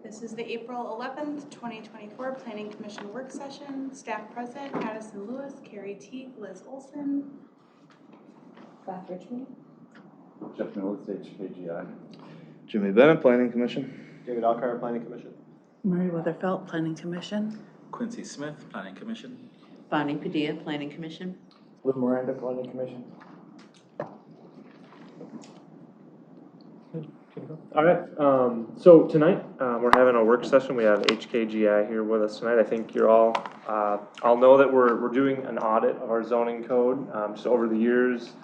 This is the April 11th, 2024 Planning Commission work session. Staff present, Addison Lewis, Carrie Teague, Liz Olson. Beth Richmond. Jeff Mills, HKGI. Jimmy Bennett, Planning Commission. David Alcar, Planning Commission. Murray Weatherfelt, Planning Commission. Quincy Smith, Planning Commission. Bonnie Padilla, Planning Commission. Lou Miranda, Planning Commission. All right, so tonight we're having a work session. We have HKGI here with us tonight. I think you're all know that we're doing an audit of our zoning code. So over the years,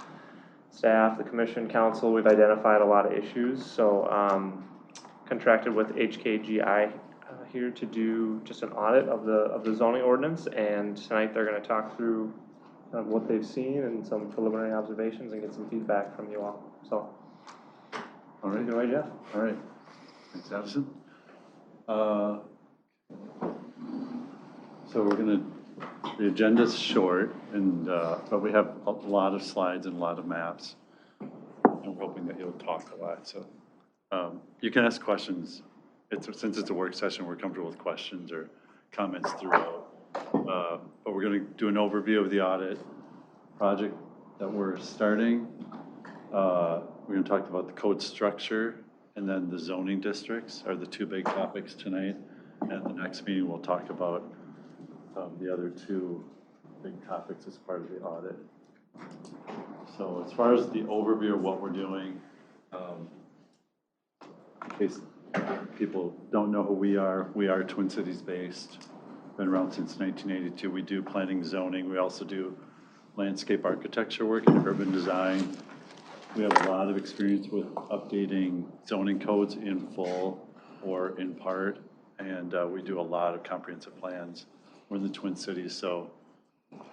staff, the commission, council, we've identified a lot of issues. So contracted with HKGI here to do just an audit of the zoning ordinance, and tonight they're going to talk through what they've seen and some preliminary observations and get some feedback from you all. So. All right. Take it away, Jeff. All right. Thanks, Addison. So the agenda's short, and but we have a lot of slides and a lot of maps. I'm hoping that you'll talk a lot. So you can ask questions. Since it's a work session, we're comfortable with questions or comments throughout. But we're going to do an overview of the audit project that we're starting. We're going to talk about the code structure, and then the zoning districts are the two big topics tonight. And the next meeting, we'll talk about the other two big topics as part of the audit. So as far as the overview of what we're doing, in case people don't know who we are Twin Cities based, been around since 1982. We do planning, zoning. We also do landscape architecture work and urban design. We have a lot of experience with updating zoning codes in full or in part, and we do a lot of comprehensive plans. We're in the Twin Cities, so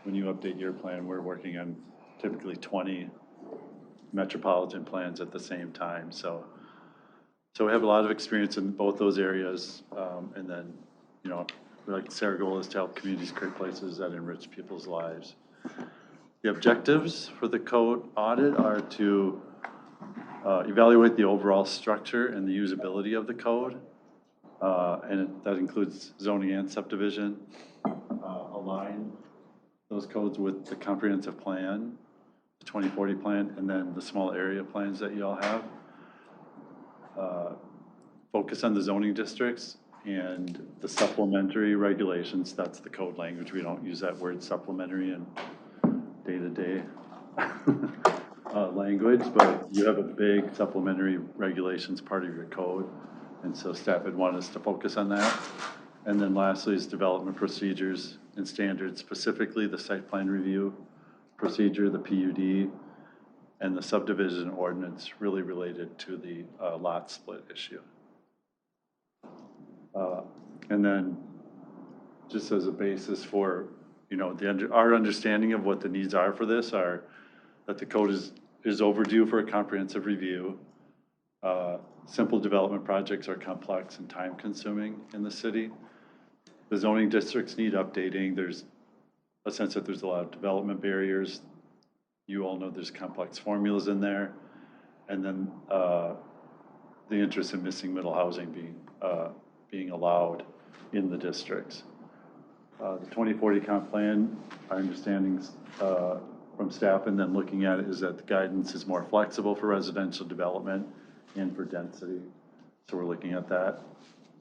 when you update your plan, we're working on typically 20 metropolitan plans at the same time. So we have a lot of experience in both those areas, and then, you know, like Sarah's goal is to help communities create places that enrich people's lives. The objectives for the code audit are to evaluate the overall structure and the usability of the code, and that includes zoning and subdivision, align those codes with the comprehensive plan, the 2040 plan, and then the small area plans that you all have. Focus on the zoning districts and the supplementary regulations. That's the code language. We don't use that word supplementary in day-to-day language, but you have a big supplementary regulations part of your code, and so staff would want us to focus on that. And then lastly is development procedures and standards, specifically the site plan review procedure, the PUD, and the subdivision ordinance really related to the lot split issue. And then just as a basis for, you know, our understanding of what the needs are for this are that the code is overdue for a comprehensive review. Simple development projects are complex and time consuming in the city. The zoning districts need updating. There's a sense that there's a lot of development barriers. You all know there's complex formulas in there. And then the interest in missing middle housing being allowed in the districts. The 2040 comp plan, our understandings from staff and then looking at it is that the guidance is more flexible for residential development and for density. So we're looking at that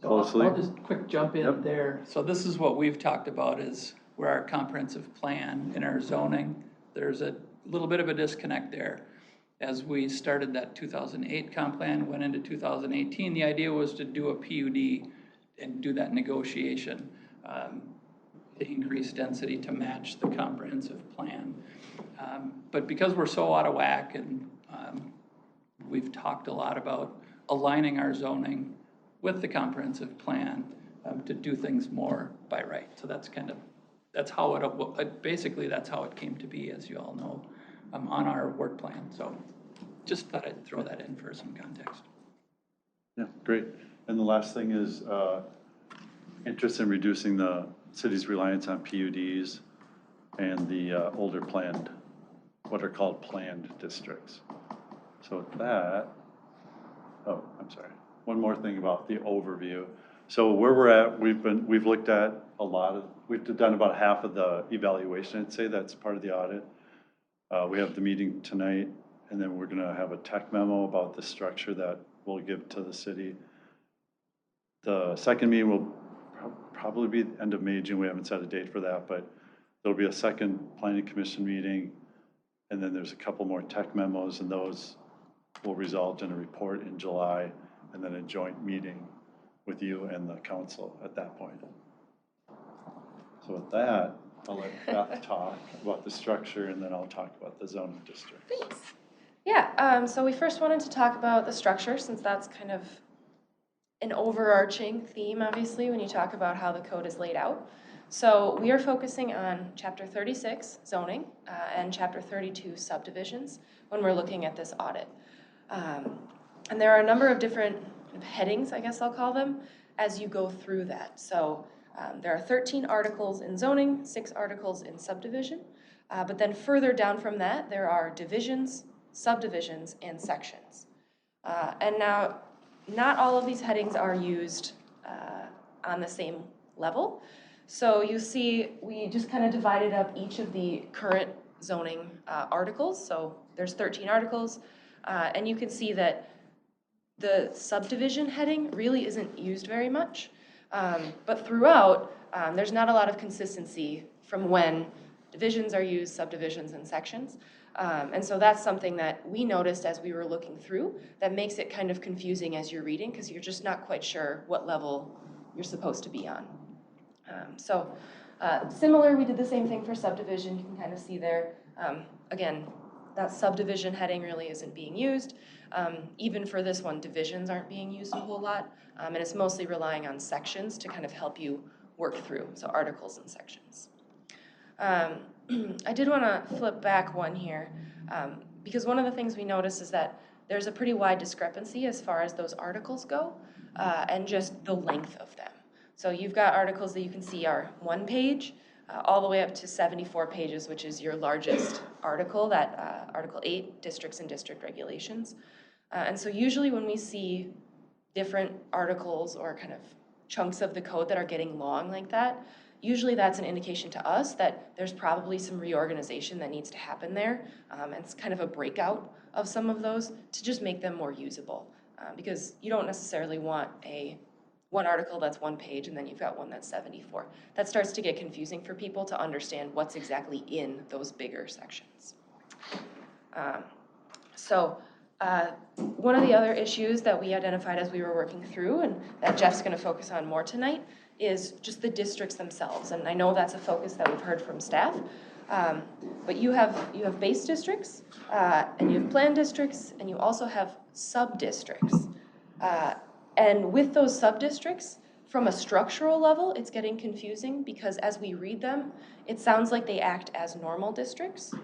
closely. I'll just quick jump in there. So this is what we've talked about is where our comprehensive plan in our zoning, there's a little bit of a disconnect there. As we started that 2008 comp plan, went into 2018, the idea was to do a PUD and do that negotiation. To increase density to match the comprehensive plan. But because we're so out of whack and we've talked a lot about aligning our zoning with the comprehensive plan to do things more by right. So that's how it, basically that's how it came to be, as you all know, on our work plan. So just thought I'd throw that in for some context. Yeah, great. And the last thing is interest in reducing the city's reliance on PUDs and the older planned, what are called planned districts. So with that, oh, I'm sorry. One more thing about the overview. So where we're at, we've looked at we've done about half of the evaluation, I'd say, that's part of the audit. We have the meeting tonight, and then we're gonna have a tech memo about the structure that we'll give to the city. The second meeting will probably be the end of May, June, we haven't set a date for that, but there'll be a second planning commission meeting, and then there's a couple more tech memos, and those will result in a report in July, and then a joint meeting with you and the council at that point. So with that, I'll let Beth talk about the structure, and then I'll talk about the zoning district. Thanks. Yeah, so we first wanted to talk about the structure, since that's kind of an overarching theme, obviously, when you talk about how the code is laid out. So we are focusing on Chapter 36, zoning, and Chapter 32, subdivisions, when we're looking at this audit. And there are a number of different headings, I guess I'll call them, as you go through that. So there are 13 articles in zoning, 6 articles in subdivision, but then further down from that, there are divisions, subdivisions, and sections. And now, not all of these headings are used on the same level. So you see, we just kind of divided up each of the current zoning articles. So there's 13 articles, and you can see that the subdivision heading really isn't used very much. But throughout, there's not a lot of consistency from when divisions are used, subdivisions, and sections. And so that's something that we noticed as we were looking through that makes it kind of confusing as you're reading, because you're just not quite sure what level you're supposed to be on. Similar, we did the same thing for subdivision. You can kind of see there. Again, that subdivision heading really isn't being used. Even for this one, divisions aren't being used a whole lot, and it's mostly relying on sections to kind of help you work through, so articles and sections. I did want to flip back one here, because one of the things we noticed is that there's a pretty wide discrepancy as far as those articles go, and just the length of them. So you've got articles that you can see are 1 page, all the way up to 74 pages, which is your largest article, that Article 8, Districts and District Regulations. And so usually when we see different articles or kind of chunks of the code that are getting long like that, usually that's an indication to us that there's probably some reorganization that needs to happen there. And it's kind of a breakout of some of those to just make them more usable. Because you don't necessarily want one article that's 1 page and then you've got one that's 74. That starts to get confusing for people to understand what's exactly in those bigger sections. One of the other issues that we identified as we were working through, and that Jeff's going to focus on more tonight, is just the districts themselves. And I know that's a focus that we've heard from staff. But you have base districts, and you have plan districts, and you also have sub-districts. And with those sub-districts, from a structural level, it's getting confusing because as we read them, it sounds like they act as normal districts,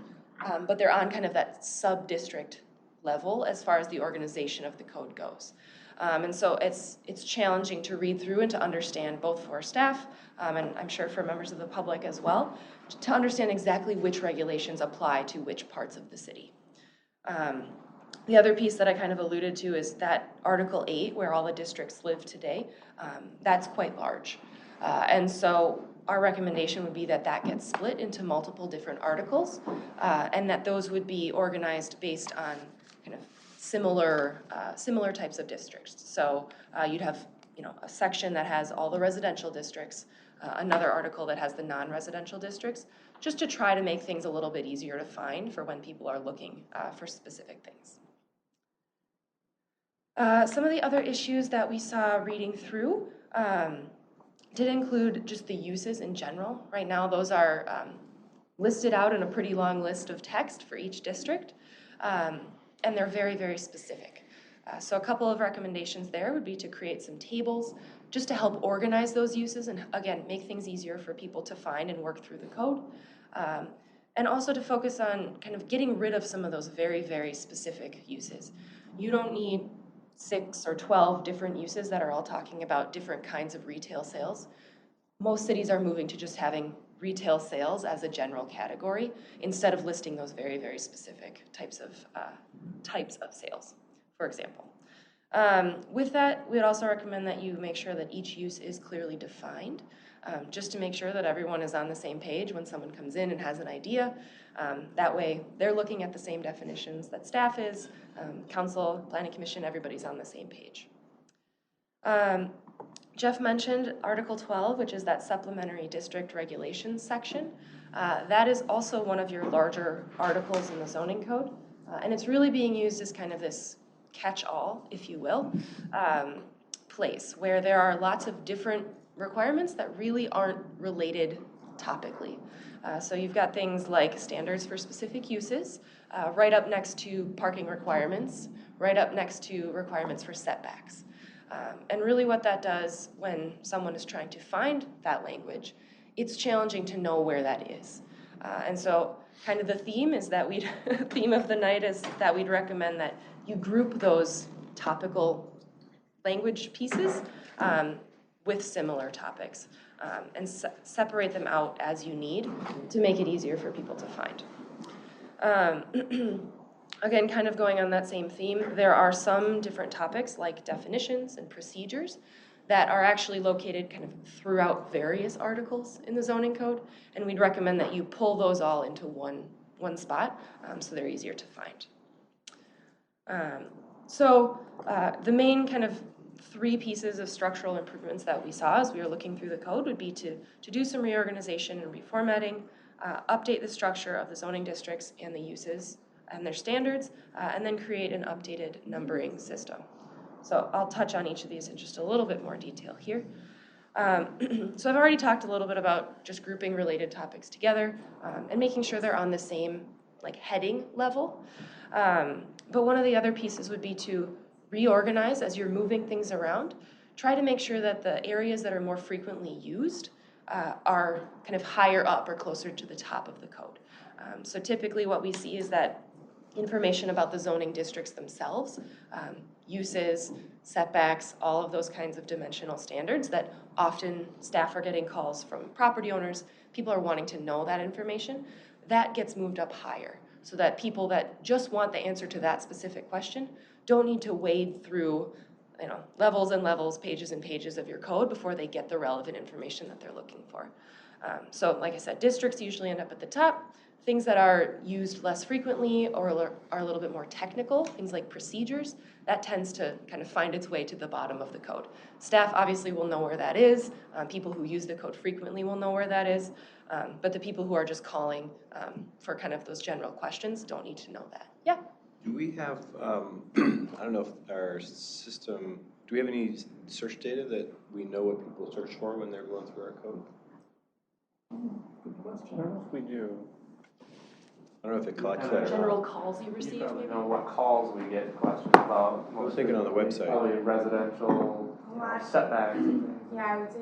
but they're on kind of that sub-district level as far as the organization of the code goes. And so it's challenging to read through and to understand, both for staff and I'm sure for members of the public as well, to understand exactly which regulations apply to which parts of the city. The other piece that I kind of alluded to is that Article 8, where all the districts live today, that's quite large. And so our recommendation would be that that gets split into multiple different articles, and that those would be organized based on kind of similar types of districts. So you'd have a section that has all the residential districts, another article that has the non-residential districts, just to try to make things a little bit easier to find for when people are looking for specific things. Some of the other issues that we saw reading through did include just the uses in general. Right now, those are listed out in a pretty long list of text for each district, and they're very, very specific. So a couple of recommendations there would be to create some tables just to help organize those uses and, again, make things easier for people to find and work through the code. And also to focus on kind of getting rid of some of those very, very specific uses. You don't need 6 or 12 different uses that are all talking about different kinds of retail sales. Most cities are moving to just having retail sales as a general category instead of listing those very, very specific types of sales, for example. With that, we'd also recommend that you make sure that each use is clearly defined, just to make sure that everyone is on the same page when someone comes in and has an idea. That way, they're looking at the same definitions that staff is, council, planning commission, everybody's on the same page. Jeff mentioned Article 12, which is that supplementary district regulations section. That is also one of your larger articles in the zoning code, and it's really being used as kind of this catch-all, if you will, place where there are lots of different requirements that really aren't related topically. So you've got things like standards for specific uses, right up next to parking requirements, right up next to requirements for setbacks. And really what that does when someone is trying to find that language, it's challenging to know where that is. And so kind of the theme is that theme of the night is that we'd recommend that you group those topical language pieces with similar topics and separate them out as you need to make it easier for people to find. Again, kind of going on that same theme, there are some different topics like definitions and procedures that are actually located kind of throughout various articles in the zoning code, and we'd recommend that you pull those all into one spot so they're easier to find. The main kind of 3 pieces of structural improvements that we saw as we were looking through the code would be to do some reorganization and reformatting, update the structure of the zoning districts and the uses and their standards, and then create an updated numbering system. So I'll touch on each of these in just a little bit more detail here. So I've already talked a little bit about just grouping related topics together and making sure they're on the same like heading level. But one of the other pieces would be to reorganize as you're moving things around. Try to make sure that the areas that are more frequently used are kind of higher up or closer to the top of the code. So typically what we see is that information about the zoning districts themselves, uses, setbacks, all of those kinds of dimensional standards that often staff are getting calls from property owners, people are wanting to know that information, that gets moved up higher so that people that just want the answer to that specific question don't need to wade through levels and levels, pages and pages of your code before they get the relevant information that they're looking for. So like I said, districts usually end up at the top. Things that are used less frequently or are a little bit more technical, things like procedures, that tends to kind of find its way to the bottom of the code. Staff obviously will know where that is. People who use the code frequently will know where that is. But the people who are just calling for kind of those general questions don't need to know that. Yeah? Do we have, I don't know if our system, do we have any search data that we know what people search for when they're going through our code? Good question. I don't know if we do. I don't know if it collects that or not. General calls you You receive, probably maybe? know what calls we get questions about. I was thinking on the website. Probably residential setbacks and things. Yeah, I would say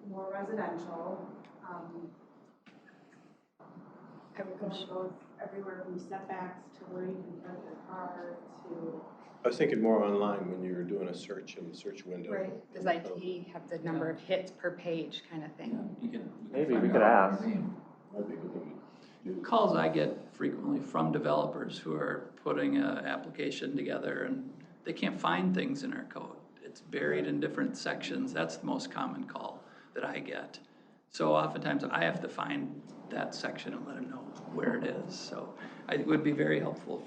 more residential. It goes everywhere from setbacks to where you can park your car to. I was thinking more online when you were doing a search in the search window. Right, does IT have the number of hits per page kind of thing? You can Maybe we find could out. ask. Calls I get frequently from developers who are putting an application together and they can't find things in our code. It's buried in different sections. That's the most common call that I get. So oftentimes I have to find that section and let them know where it is. So it would be very helpful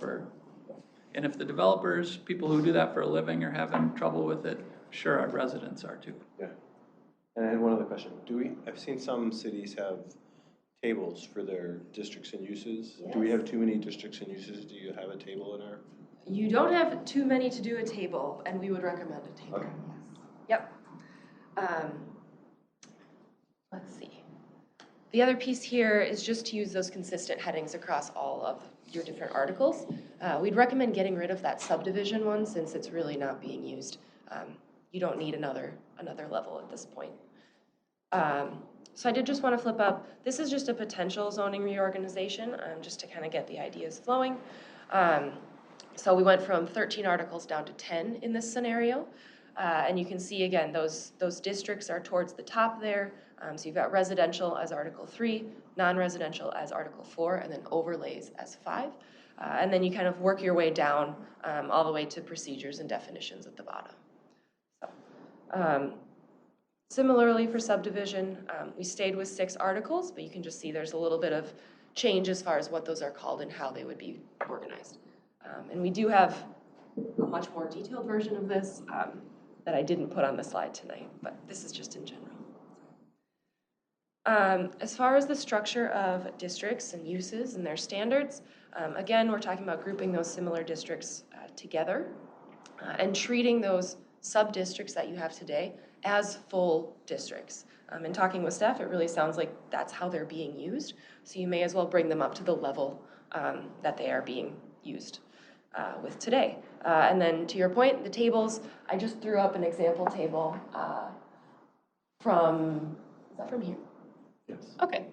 and if the developers, people who do that for a living are having trouble with it, sure, our residents are too. Yeah. And I had one other question. I've seen some cities have tables for their districts and uses. Yes. Do we have too many districts and uses? Do you have a table in our? You don't have too many to do a table, and we would recommend a table, Okay. yes. Yep. Let's see. The other piece here is just to use those consistent headings across all of your different articles. We'd recommend getting rid of that subdivision one since it's really not being used. You don't need another level at this point. So I did just want to flip up. This is just a potential zoning reorganization, just to kind of get the ideas flowing. So we went from 13 articles down to 10 in this scenario. And you can see again, those districts are towards the top there. So you've got residential as Article 3, non-residential as Article 4, and then overlays as 5. And then you kind of work your way down all the way to procedures and definitions at the bottom. So, similarly for subdivision, we stayed with 6 articles, but you can just see there's a little bit of change as far as what those are called and how they would be organized. And we do have a much more detailed version of this that I didn't put on the slide tonight, but this is just in general. As far as the structure of districts and uses and their standards, again, we're talking about grouping those similar districts together and treating those sub-districts that you have today as full districts. In talking with staff, it really sounds like that's how they're being used, so you may as well bring them up to the level that they are being used with today. And then to your point, the tables, I just threw up an example table from, is that from here? Yes. Okay,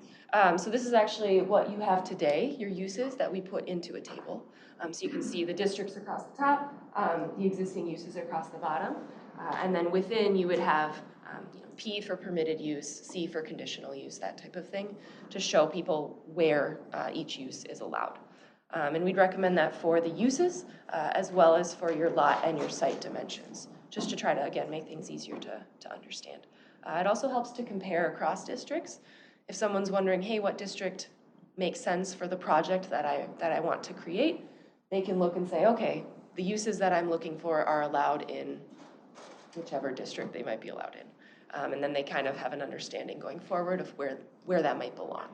so this is actually what you have today, your uses that we put into a table. So you can see the districts across the top, the existing uses across the bottom, and then within you would have P for permitted use, C for conditional use, that type of thing, to show people where each use is allowed. And we'd recommend that for the uses as well as for your lot and your site dimensions, just to try to, again, make things easier to understand. It also helps to compare across districts. If someone's wondering, hey, what district makes sense for the project that I want to create, they can look and say, okay, the uses that I'm looking for are allowed in whichever district they might be allowed in. And then they kind of have an understanding going forward of where that might belong.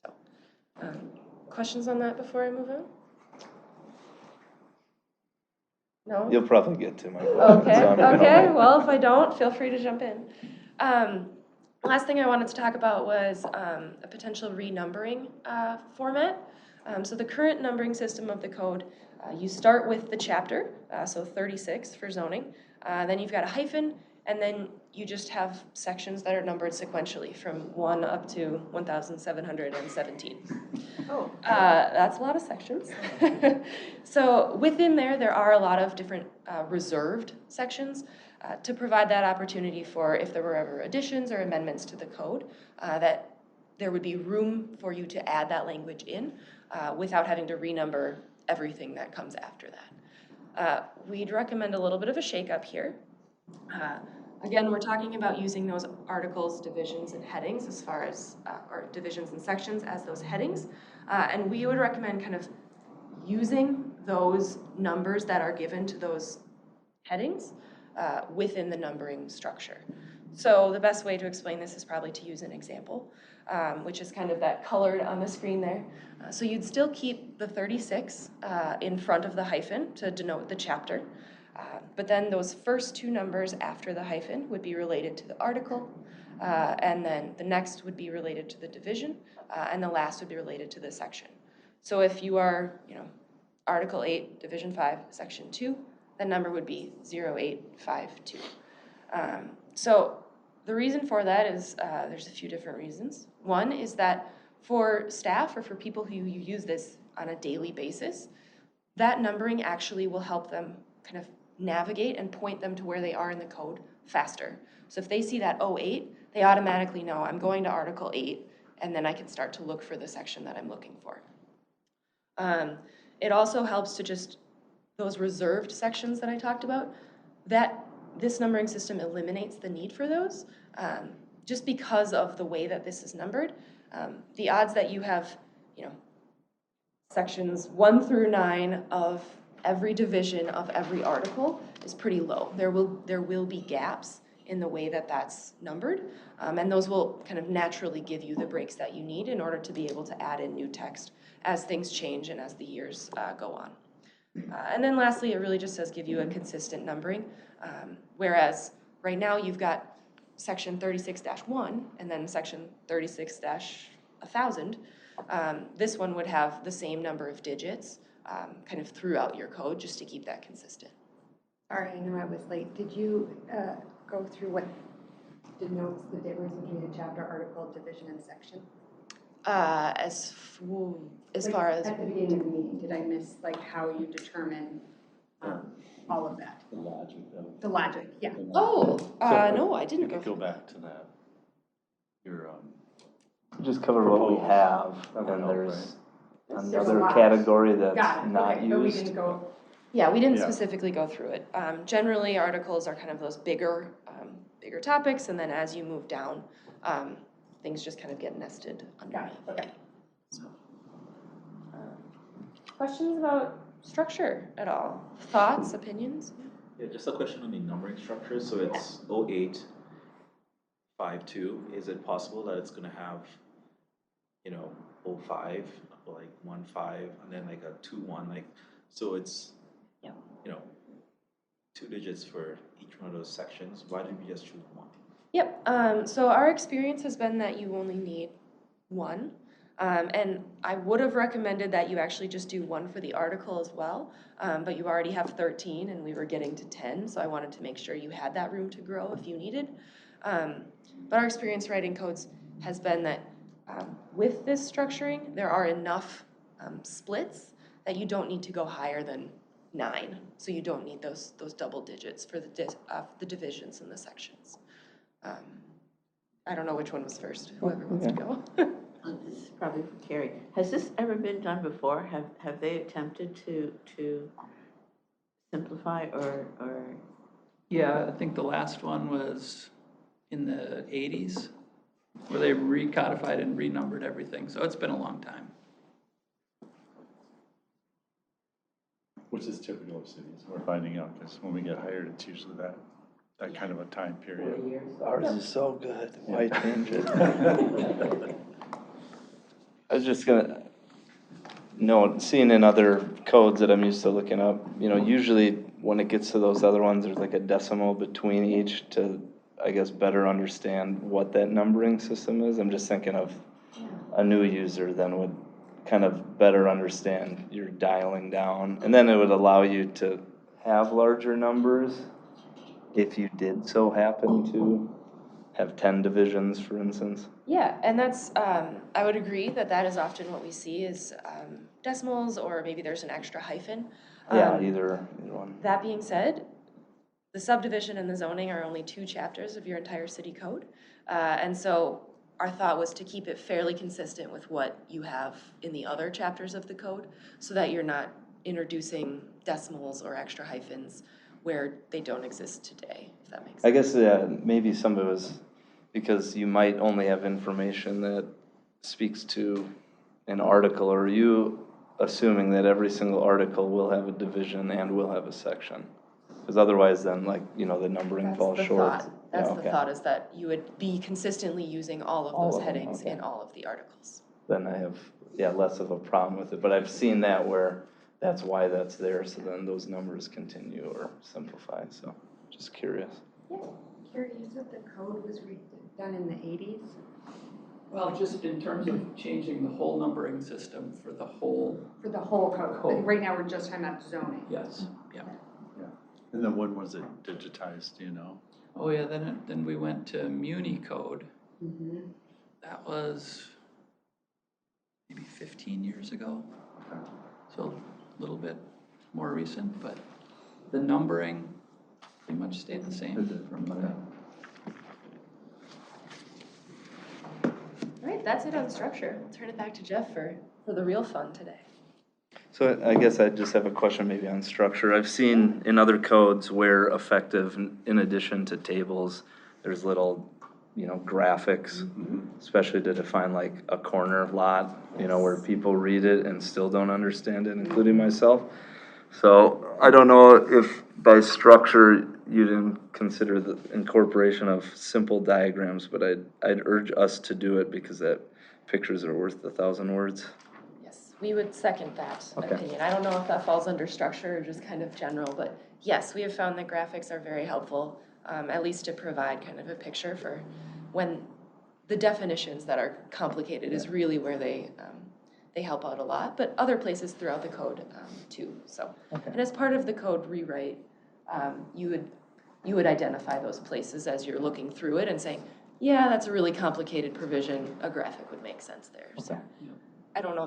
So, questions on that before I move on? No? You'll probably get to my question. Okay, so I'm okay, well, if I don't, feel free to jump in. Last thing I wanted to talk about was a potential renumbering format. So the current numbering system of the code, you start with the chapter, so 36 for zoning, then you've got a hyphen, and then you just have sections that are numbered sequentially from 1 up to 1,717. Oh. That's a lot of sections. So within there are a lot of different reserved sections to provide that opportunity for if there were ever additions or amendments to the code, that there would be room for you to add that language in without having to renumber everything that comes after that. We'd recommend a little bit of a shakeup here. Again, we're talking about using those articles, divisions, and headings as far as, or divisions and sections as those headings. And we would recommend kind of using those numbers that are given to those headings within the numbering structure. So the best way to explain this is probably to use an example, which is kind of that colored on the screen there. So you'd still keep the 36 in front of the hyphen to denote the chapter. But then those first 2 numbers after the hyphen would be related to the article, and then the next would be related to the division, and the last would be related to the section. So if you are, Article 8, Division 5, Section 2, the number would be 0852. So the reason for that is there's a few different reasons. One is that for staff or for people who use this on a daily basis, that numbering actually will help them kind of navigate and point them to where they are in the code faster. So if they see that 08, they automatically know I'm going to Article 8, and then I can start to look for the section that I'm looking for. It also helps to just, those reserved sections that I talked about, that this numbering system eliminates the need for those, just because of the way that this is numbered. The odds that you have, sections 1 through 9 of every division of every article is pretty low. There will be gaps in the way that that's numbered, and those will kind of naturally give you the breaks that you need in order to be able to add in new text as things change and as the years go on. And then lastly, it really just does give you a consistent numbering, whereas right now you've got section 36-1 and then section 36-1000. This one would have the same number of digits kind of throughout your code just to keep that consistent. Sorry, I know I was late. Did you go through what denotes the difference between a chapter, article, division, and section? As far as at the beginning of the meeting, did I miss how you determine all of that? The logic of. The logic, yeah. Oh, So no, I didn't if you go. go back to that, your Just cover what we Proposed. have, and then Oh, there's, right. There's a another lot. category that's Got it, not okay, but we used? didn't go, Yeah, we didn't Yeah. specifically go through it. Generally, articles are kind of those bigger topics, and then as you move down, things just kind of get nested underneath. got it, okay. So, questions about structure at all? Thoughts, opinions? Yeah, just a question on the numbering structure. So it's 08, 52. Is it possible that it's gonna have, 05, like 15, and then like a 21, like, so it's, Yeah. 2 digits for each one of those sections? Why did we just choose 1? Yep, so our experience has been that you only need one. And I would have recommended that you actually just do one for the article as well, but you already have 13 and we were getting to 10, so I wanted to make sure you had that room to grow if you needed. But our experience writing codes has been that with this structuring, there are enough splits that you don't need to go higher than 9, so you don't need those double digits for the divisions and the sections. I don't know which one was first, whoever wants to go. This is probably for Carrie. Has this ever been done before? Have they attempted to simplify or? Yeah, I think the last one was in the 80s, where they recodified and renumbered everything, so it's been a long time. Which is typical of cities, we're finding out, because when we get hired, it's usually that kind of a time period. Ours is so good, why change it? I was just gonna note, seeing in other codes that I'm used to looking up, usually when it gets to those other ones, there's like a decimal between each to, I guess, better understand what that numbering system is. I'm just thinking of a new user then would kind of better understand your dialing down. And then it would allow you to have larger numbers if you did so happen to have 10 divisions, for instance. Yeah, and that's, I would agree that is often what we see is decimals, or maybe there's an extra hyphen. Yeah, either one. That being said, the subdivision and the zoning are only 2 chapters of your entire city code. And so our thought was to keep it fairly consistent with what you have in the other chapters of the code, so that you're not introducing decimals or extra hyphens where they don't exist today, if that makes sense. I guess maybe some of it was because you might only have information that speaks to an article, or are you assuming that every single article will have a division and will have a section? Because otherwise then, like, the numbering That's falls the short. thought. That's Yeah, the okay. thought, is that you would be consistently using all of All those of them, headings okay. in all of the articles. Then I have, less of a problem with it. But I've seen that where that's why that's there, so then those numbers continue or simplify, so just curious. Carrie, you said the code was done in the 80s? Well, just in terms of changing the whole numbering system for the whole, For the whole code, Code. but right now we're just talking about zoning. yes, yeah. And then when was it digitized, do you know? Oh, yeah, then we went to Muni code. Mm-hmm. That was maybe 15 years ago. So a little bit more recent, but the numbering pretty much stayed the same from that. All right, that's it on structure. I'll turn it back to Jeff for the real fun today. So I guess I just have a question maybe on structure. I've seen in other codes where effective, in addition to tables, there's little, graphics, especially to define like a corner lot, where people read it and still don't understand it, including myself. So I don't know if by structure you didn't consider the incorporation of simple diagrams, but I'd urge us to do it because that pictures are worth 1,000 words. Yes, we would second that Okay. opinion. I don't know if that falls under structure or just kind of general, but yes, we have found that graphics are very helpful, at least to provide kind of a picture for when the definitions that are complicated is really where they help out a lot, but other places throughout the code too. So, and as part of the code rewrite, you would identify those places as you're looking through it and saying, yeah, that's a really complicated provision. A graphic would make sense there. So I don't know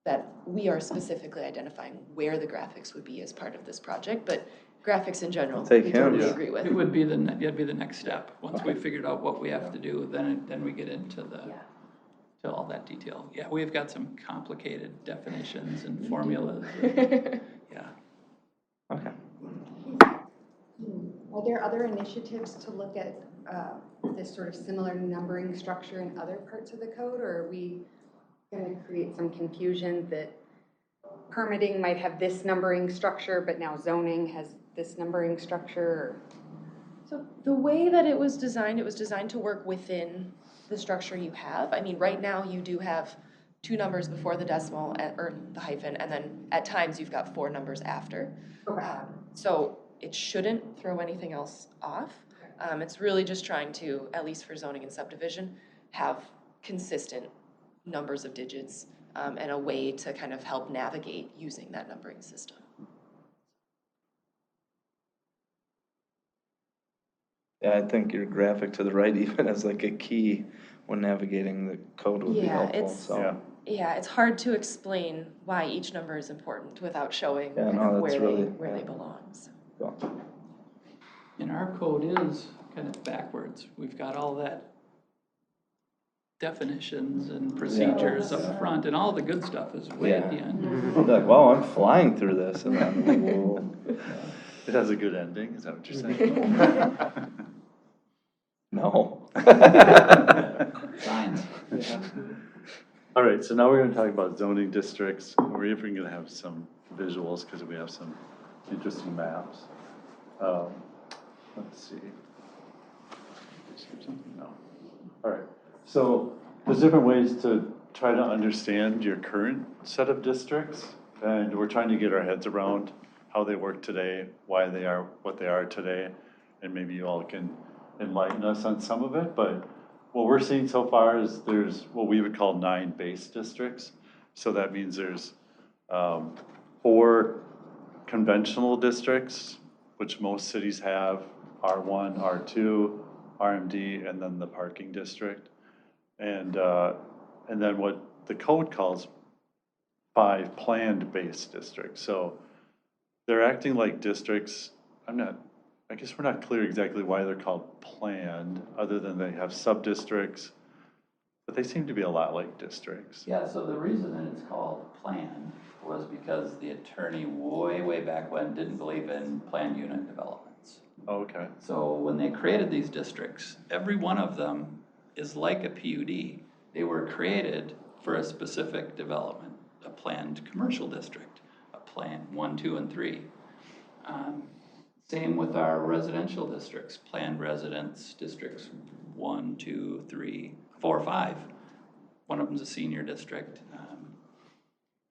that we are specifically identifying where the graphics would be as part of this project, but graphics in general, Take we him. totally Yeah. agree with. It would be that'd be the next step. Once we figured out what we have to do, then we get into the to all that detail. Yeah, we've got some complicated definitions and formulas. And, yeah. Okay. Are there other initiatives to look at this sort of similar numbering structure in other parts of the code, or are we going to create some confusion that permitting might have this numbering structure, but now zoning has this numbering structure? So the way that it was designed to work within the structure you have. I mean, right now you do have 2 numbers before the decimal or the hyphen, and then at times you've got 4 numbers after. Okay. So it shouldn't throw anything else off. It's really just trying to, at least for zoning and subdivision, have consistent numbers of digits and a way to kind of help navigate using that numbering system. Yeah, I think your graphic to the right even as like a key when navigating the code would be helpful, so. Yeah, it's hard to explain why each number is important without showing Yeah, kind no, of that's where they belong. So. Cool. And our code is kind of backwards. We've got all that definitions and procedures up front, and all the good stuff is way at the end. I'll be like, wow, I'm flying through this, and then, whoa. It has a good ending, is that what you're saying? No. Science. All right, so now we're gonna talk about zoning districts. We're even gonna have some visuals because we have some interesting maps. Let's see. No. All right, so there's different ways to try to understand your current set of districts, and we're trying to get our heads around how they work today, why they are what they are today, and maybe you all can enlighten us on some of it, but what we're seeing so far is there's what we would call 9 base districts. So that means there's 4 conventional districts, which most cities have, R1, R2, RMD, and then the parking district. And then what the code calls 5 planned base districts. So they're acting like districts. I guess we're not clear exactly why they're called planned, other than they have sub-districts, but they seem to be a lot like districts. Yeah, so the reason that it's called planned was because the attorney way back when didn't believe in planned unit developments. Okay. So when they created these districts, every one of them is like a PUD. They were created for a specific development, a planned commercial district, a planned 1, 2, and 3. Same with our residential districts, planned residence districts 1, 2, 3, 4, 5. One of them's a senior district.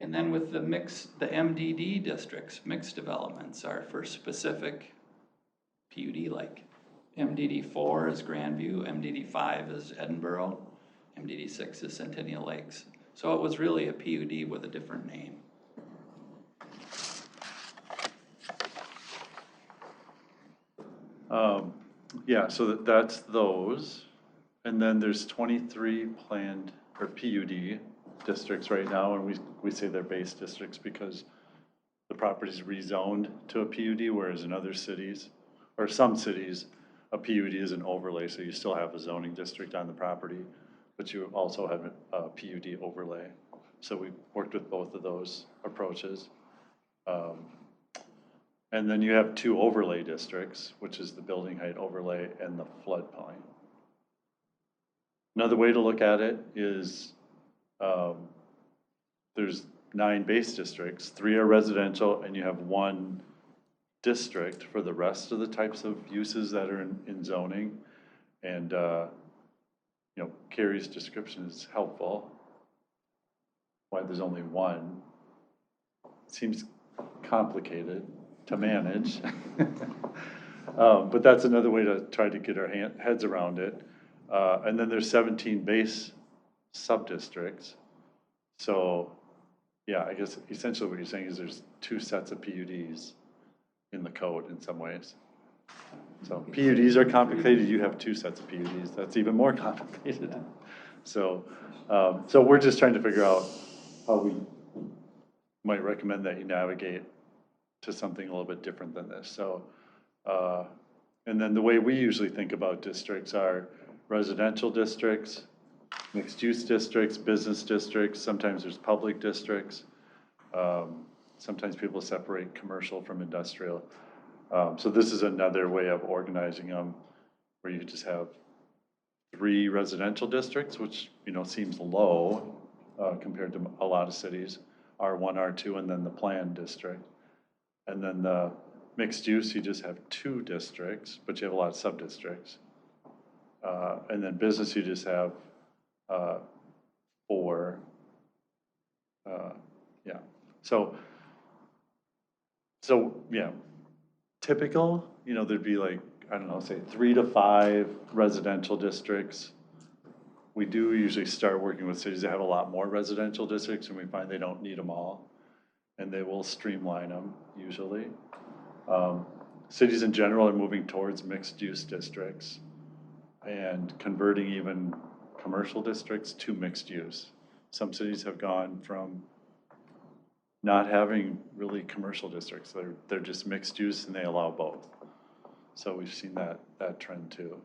And then with the MDD districts, mixed developments are for specific PUD, like MDD 4 is Grandview, MDD 5 is Edinburgh, MDD 6 is Centennial Lakes. So it was really a PUD with a different name. Yeah, so that's those. And then there's 23 planned, or PUD districts right now, and we say they're base districts because the property's rezoned to a PUD, whereas in other cities, or some cities, a PUD is an overlay, so you still have a zoning district on the property, but you also have a PUD overlay. So we worked with both of those approaches. And then you have 2 overlay districts, which is the building height overlay and the floodplain. Another way to look at it is there's 9 base districts, 3 are residential, and you have 1 district for the rest of the types of uses that are in zoning. And, Carrie's description is helpful. Why there's only 1 seems complicated to manage. But that's another way to try to get our heads around it. And then there's 17 base sub-districts. So, yeah, I guess essentially what you're saying is there's 2 sets of PUDs in the code in some ways. So PUDs are complicated, you have 2 sets of PUDs, that's even more complicated. So we're just trying to figure out how we might recommend that you navigate to something a little bit different than this. So, and then the way we usually think about districts are residential districts, mixed-use districts, business districts, sometimes there's public districts. Sometimes people separate commercial from industrial. So this is another way of organizing them, where you just have 3 residential districts, which, you know, seems low compared to a lot of cities, R1, R2, and then the planned district. And then the mixed use, you just have 2 districts, but you have a lot of sub-districts. And then business, you just have 4. Yeah. So yeah, typical, you know, there'd be like, I don't know, say 3 to 5 residential districts. We do usually start working with cities that have a lot more residential districts, and we find they don't need them all, and they will streamline them usually. Cities in general are moving towards mixed-use districts and converting even commercial districts to mixed use. Some cities have gone from not having really commercial districts. They're just mixed use and they allow both. So we've seen that trend too.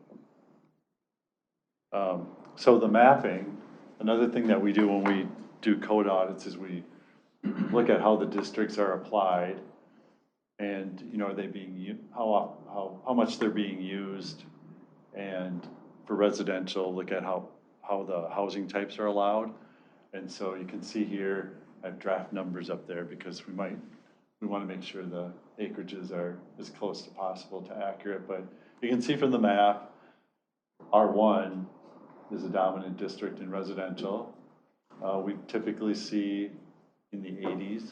So the mapping, another thing that we do when we do code audits is we look at how the districts are applied, and, you know, are they being, how much they're being used, and for residential, look at how the housing types are allowed. And so you can see here, I have draft numbers up there because we want to make sure the acreages are as close as possible to accurate. But you can see from the map, R1 is a dominant district in residential. We typically see in the 80s,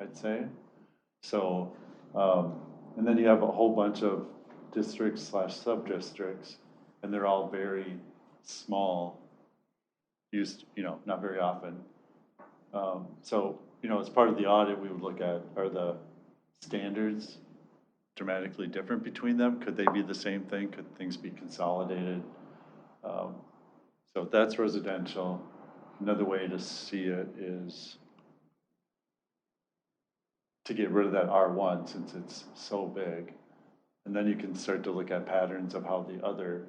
I'd say. So, and then you have a whole bunch of districts / sub-districts, and they're all very small, used, you know, not very often. So, you know, as part of the audit, we would look at, are the standards dramatically different between them? Could they be the same thing? Could things be consolidated? So that's residential. Another way to see it is to get rid of that R1 since it's so big. And then you can start to look at patterns of how the other,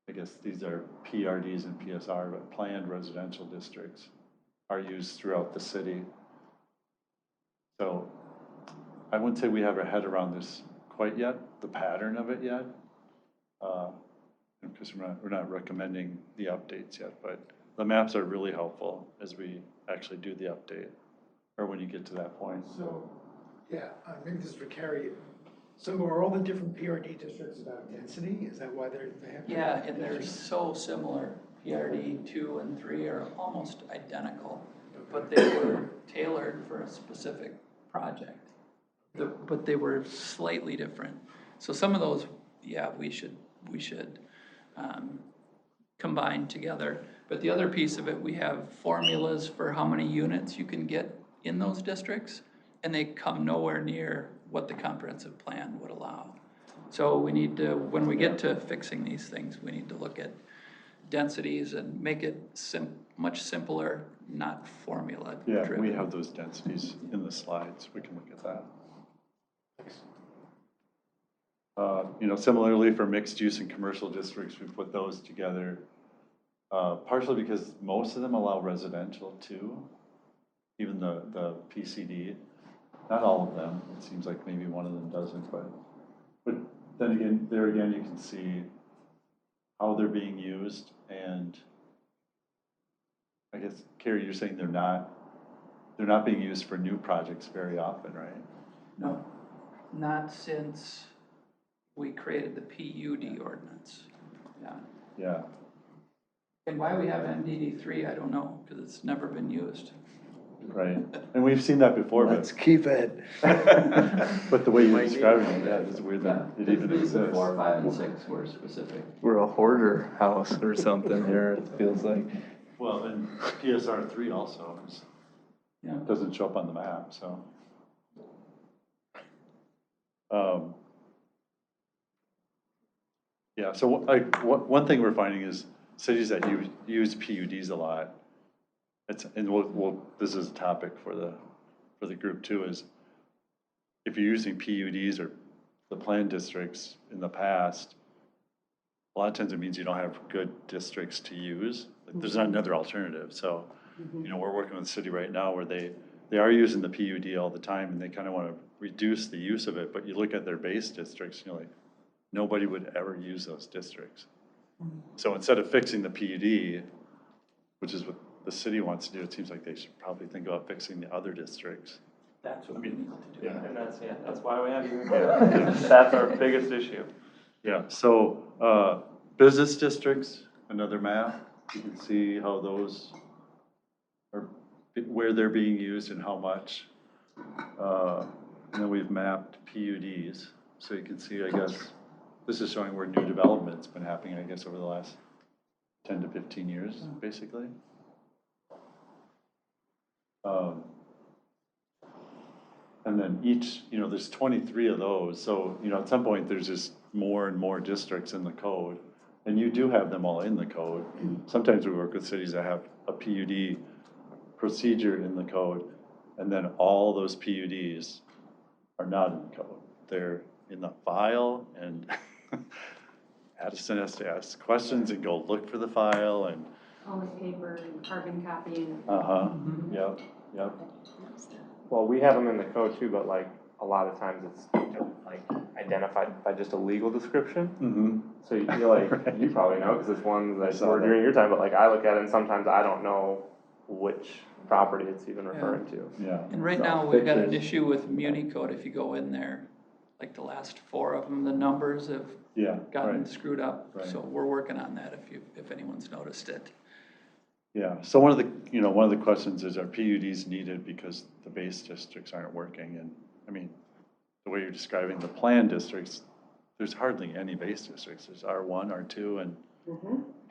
I guess these are PRDs and PSR, but planned residential districts are used throughout the city. So I wouldn't say we have our head around this quite yet, the pattern of it yet, because we're not recommending the updates yet, but the maps are really helpful as we actually do the update, or when you get to that point. So, yeah, maybe this is for Carrie. So are all the different PRD districts about density? Is that why they have? Yeah, and they're so similar. PRD 2 and 3 are almost identical, but they were tailored for a specific project. But they were slightly different. So some of those, yeah, we should combine together. But the other piece of it, we have formulas for how many units you can get in those districts, and they come nowhere near what the comprehensive plan would allow. So we need to, when we get to fixing these things, we need to look at densities and make it much simpler, not formula driven. Yeah, we have those densities in the slides. We can look at that. You know, similarly for mixed use and commercial districts, we put those together, partially because most of them allow residential too, even the PCD. Not all of them. It seems like maybe one of them doesn't, but then again, there again, you can see how they're being used. And I guess, Carrie, you're saying they're not being used for new projects very often, right? No, not since we created the PUD ordinance. Yeah. Yeah. And why we have NDD3, I don't know, because it's never been used. Right. And we've seen that before. Let's keep it. But the way you're describing it, yeah, it's weird that it even exists. 4, 5, and 6 were specific. We're a hoarder house or something here, it feels like. Well, and PSR 3 also doesn't show up on the map, so. Yeah, so one thing we're finding is cities that use PUDs a lot, and this is a topic for the group too, is if you're using PUDs or the planned districts in the past, a lot of times it means you don't have good districts to use. Like, there's not another alternative. So, you know, we're working with the city right now where they are using the PUD all the time, and they kind of want to reduce the use of it. But you look at their base districts, and you're like, nobody would ever use those districts. So instead of fixing the PUD, which is what the city wants to do, it seems like they should probably think about fixing the other districts. That's what we need to do. Yeah. And that's why we have you here. That's our biggest issue. Yeah, so, business districts, another map, you can see how those are, where they're being used and how much. And then we've mapped PUDs, so you can see, I guess, this is showing where new development's been happening, I guess, over the last 10 to 15 years, basically. And then each, you know, there's 23 of those, so, you know, at some point, there's just more and more districts in the code. And you do have them all in the code. Sometimes we work with cities that have a PUD procedure in the code, and then all those PUDs are not in the code. They're in the file, and Addison has to ask questions and go look for the file, and All the paper and carbon copying. yep, yep. Well, we have them in the code too, but like a lot of times it's like identified by just a legal description. Mm-hmm. So you're like, you probably know because it's one that saw were that. during your time, but like I look at it and sometimes I don't know which property it's even referring to. Yeah. And right So now, we've got an pictures. issue with Muni code. If you go in there, like the last 4 of them, the numbers have Yeah, gotten right. screwed up. Right. So we're working on that if anyone's noticed it. Yeah, so one of the questions is, are PUDs needed because the base districts aren't working? And, I mean, the way you're describing the plan districts, there's hardly any base districts. There's R1, R2, and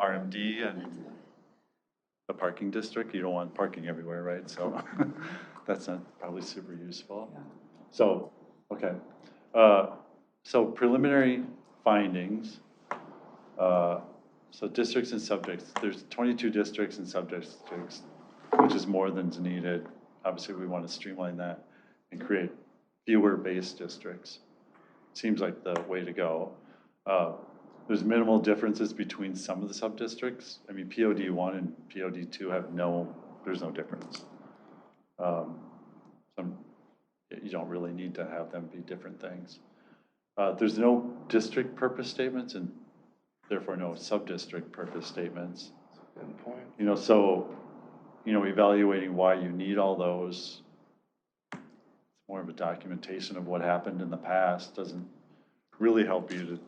RMD, and the parking district. You don't want parking everywhere, right? So that's not probably super useful. So, okay. So preliminary findings, so districts and subjects, there's 22 districts and subdistricts, which is more than's needed. Obviously, we want to streamline that and create fewer base districts. Seems like the way to go. There's minimal differences between some of the subdistricts. I mean, POD 1 and POD 2 there's no difference. You don't really need to have them be different things. There's no district purpose statements and therefore no sub-district purpose statements. Good point. You know, so, you know, evaluating why you need all those, it's more of a documentation of what happened in the past, doesn't really help you to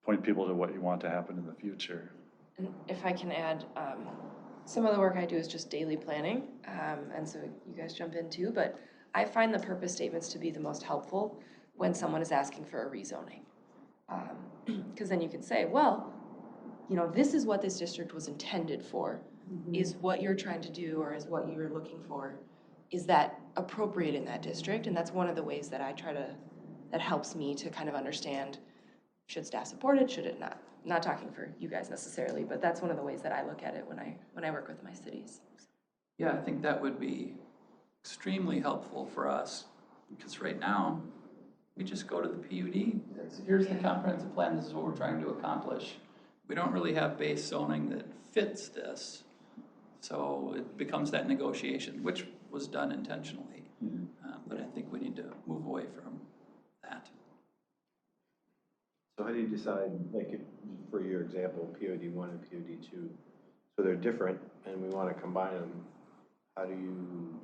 point people to what you want to happen in the future. And if I can add, some of the work I do is just daily planning, and so you guys jump in too, but I find the purpose statements to be the most helpful when someone is asking for a rezoning. Because then you can say, well, you know, this is what this district was intended for. Is what you're trying to do, or is what you're looking for, is that appropriate in that district? And that's one of the ways that that helps me to kind of understand, should staff support it, should it not? I'm not talking for you guys necessarily, but that's one of the ways that I look at it when I work with my cities. Yeah, I think that would be extremely helpful for us, because right now, we just go to the PUD. Here's the comprehensive plan, this is what we're trying to accomplish. We don't really have base zoning that fits this, so it becomes that negotiation, which was done intentionally. But I think we need to move away from that. So how do you decide, like, for your example, POD 1 and POD 2, so they're different and we want to combine them, how do you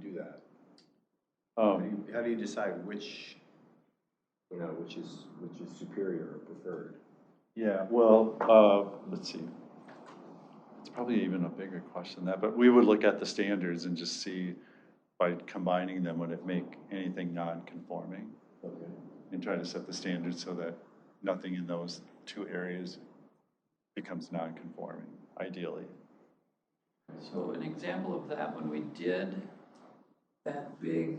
do that? How do you decide which is superior or preferred? Yeah, well, let's see. It's probably even a bigger question than that, but we would look at the standards and just see by combining them, would it make anything non-conforming? Okay. And try to set the standards so that nothing in those 2 areas becomes non-conforming, ideally. So an example of that, when we did that big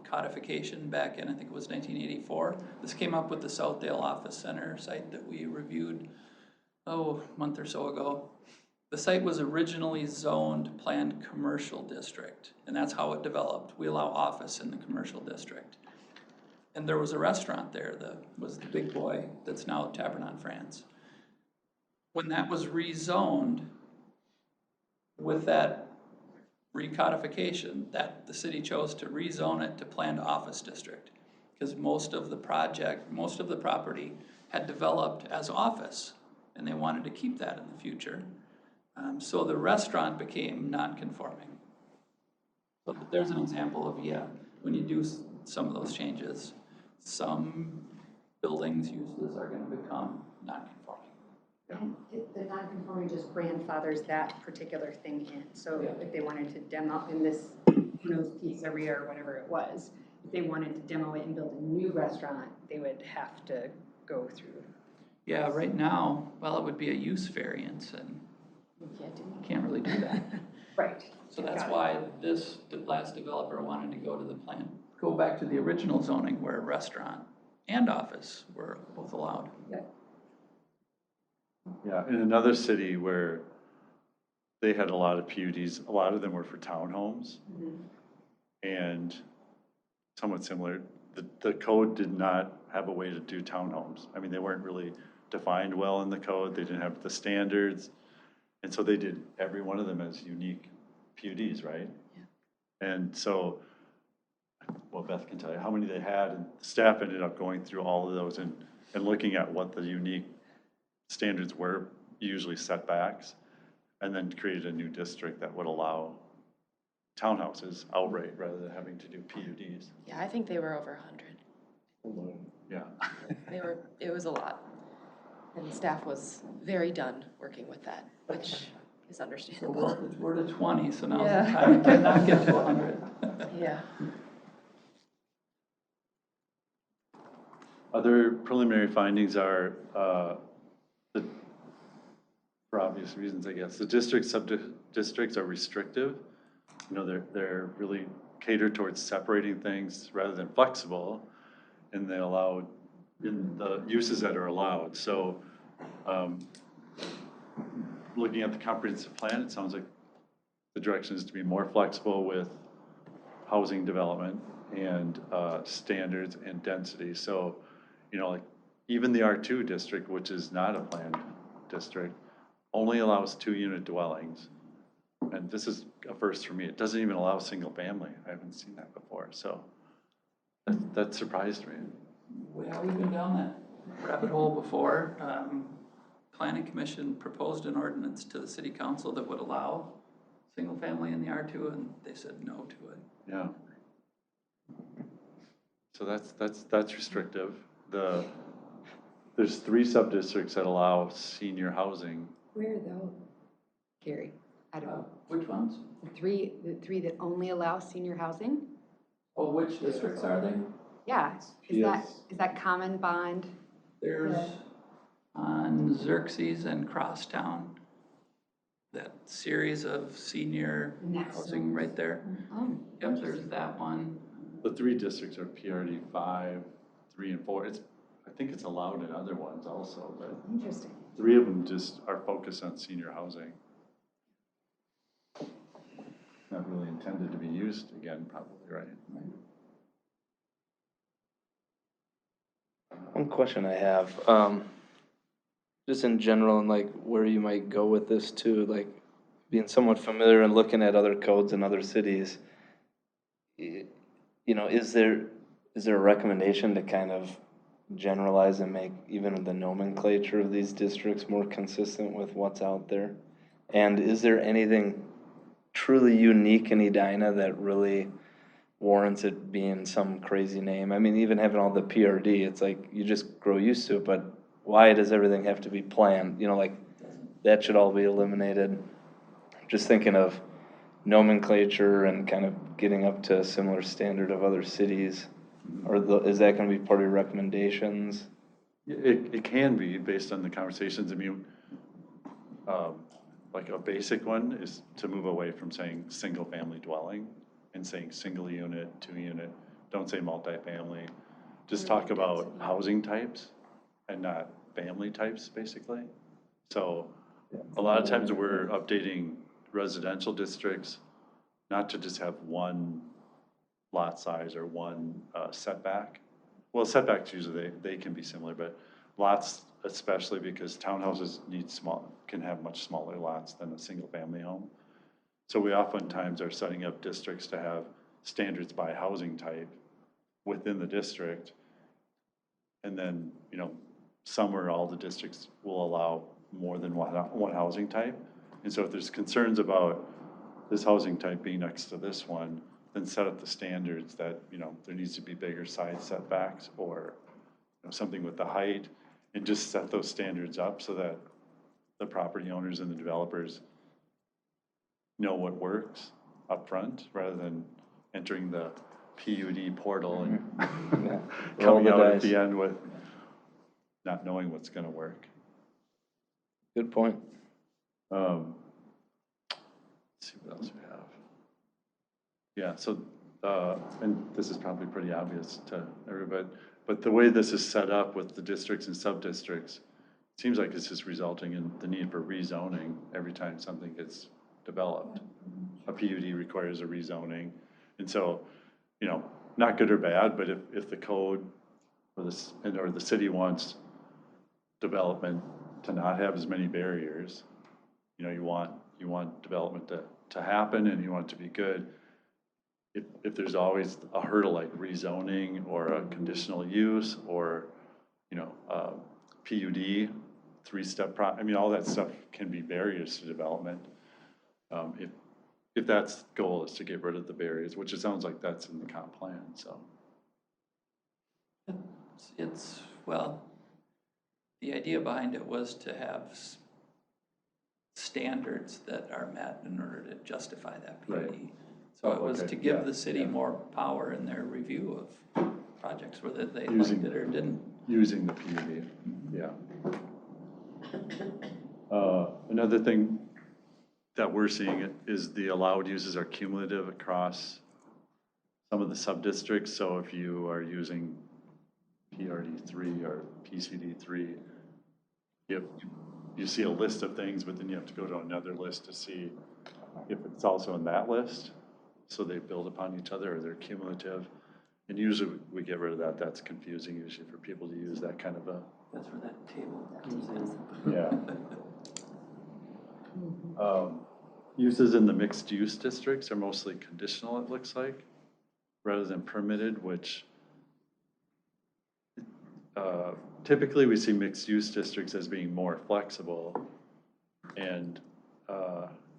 codification back in, I think it was 1984, this came up with the Southdale Office Center site that we reviewed, a month or so ago. The site was originally zoned planned commercial district, and that's how it developed. We allow office in the commercial district. and there was a restaurant there that was the Big Boy, that's now Tavern on France. When that was rezoned, with that recodification, that the city chose to rezone it to planned office district. Because most of the property had developed as office, and they wanted to keep that in the future. So the restaurant became non-conforming. So there's an example of, yeah, when you do some of those changes, some buildings uses are gonna become non-conforming. And the non-conforming just grandfathers that particular thing in. So if they wanted to demo in this, pizzeria or whatever it was, if they wanted to demo it and build a new restaurant, they would have to go through. Yeah, right now, well, it would be a use variance, and You can't do you can't really do that. Right. So that's Got it. why the last developer wanted to go back to the original zoning where restaurant and office were both allowed. Yeah, in another city where they had a lot of PUDs, a lot of them were for townhomes. And somewhat similar, the code did not have a way to do townhomes. I mean, they weren't really defined well in the code, they didn't have the standards. And so they did every one of them as unique PUDs, right? Yeah. And so, well, Beth can tell you how many they had, and staff ended up going through all of those and looking at what the unique standards were, usually setbacks, and then created a new district that would allow townhouses outright rather than having to do PUDs. Yeah, I think they were over 100. Yeah. It was a lot. And staff was very done working with that, which is So understandable. we're to 20, so now's Yeah. the time to not get to 100. Yeah. Other preliminary findings are, for obvious reasons, I guess, the districts are restrictive. You know, they're really catered towards separating things rather than flexible, and they allow in the uses that are allowed. So, looking at the comprehensive plan, it sounds like the direction is to be more flexible with housing development and standards and density. So, you know, like even the R2 district, which is not a planned district, only allows 2-unit dwellings. And this is a first for me. It doesn't even allow single family. I haven't seen that before. So that surprised me. Yeah, we've been down that rabbit hole before. Planning Commission proposed an ordinance to the city council that would allow single family in the R2, and they said no to it. Yeah. So that's restrictive. There's 3 sub-districts that allow senior housing. Where though, Gary? I don't know. Which ones? The three that only allow senior housing? Oh, which districts are they? Yeah, Yes. is that common bond? There's on Xerxes and Crosstown, that series of senior Next housing one. right there. Oh, Yep, there's that one. The 3 districts are PRD 5, 3, and 4. I think it's allowed in other ones also, but interesting. 3 of them just are focused on senior housing. Not really intended to be used again, probably, right? One question I have, just in general and like where you might go with this too, like being somewhat familiar and looking at other codes in other cities, you know, is there a recommendation to kind of generalize and make even the nomenclature of these districts more consistent with what's out there? And is there anything truly unique in Edina that really warrants it being some crazy name? I mean, even having all the PRD, it's like you just grow used to it, but why does everything have to be planned? You know, like that should all be eliminated. Just thinking of nomenclature and kind of getting up to a similar standard of other cities. Or is that going to be part of your recommendations? It can be based on the conversations. I mean, like a basic one is to move away from saying single family dwelling and saying single unit, 2-unit. Don't say multifamily. Just talk about housing types and not family types, basically. So a lot of times we're updating residential districts not to just have one lot size or one setback, well, setbacks usually, they can be similar, but lots, especially because townhouses can have much smaller lots than a single-family home. So we oftentimes are setting up districts to have standards by housing type within the district. And then, some or all the districts will allow more than one housing type. And so if there's concerns about this housing type being next to this one, then set up the standards that, there needs to be bigger side setbacks or something with the height, and just set those standards up so that the property owners and the developers know what works up front rather than entering the PUD portal and Yeah. Roll coming the out at dice. the end with not knowing what's going to work. Good point. Let's see what else we have. Yeah, so, and this is probably pretty obvious to everybody, but the way this is set up with the districts and sub-districts, it seems like it's just resulting in the need for rezoning every time something gets developed. A PUD requires a rezoning. And so, not good or bad, but if the code or the city wants development to not have as many barriers, you want development to happen and you want it to be good. If there's always a hurdle like rezoning or a conditional use or, PUD, three-step, all that stuff can be barriers to development. If that's the goal is to get rid of the barriers, which it sounds like that's in the comp plan, so. Well, the idea behind it was to have standards that are met in order to justify that PUD. Right. So it was okay, to give yeah, the city yeah. more power in their review of projects, whether they liked Using- it or didn't. Using the PUD, yeah. Another thing that we're seeing is the allowed uses are cumulative across some of the sub-districts. So if you are using PRD3 or PCD3, you see a list of things, but then you have to go to another list to see if it's also in that list. So they build upon each other or they're cumulative. And usually we get rid of that. That's confusing usually for people to use that kind of a. That's where that table comes in. Yeah. Uses in the mixed-use districts are mostly conditional, it looks like, rather than permitted, which typically we see mixed-use districts as being more flexible and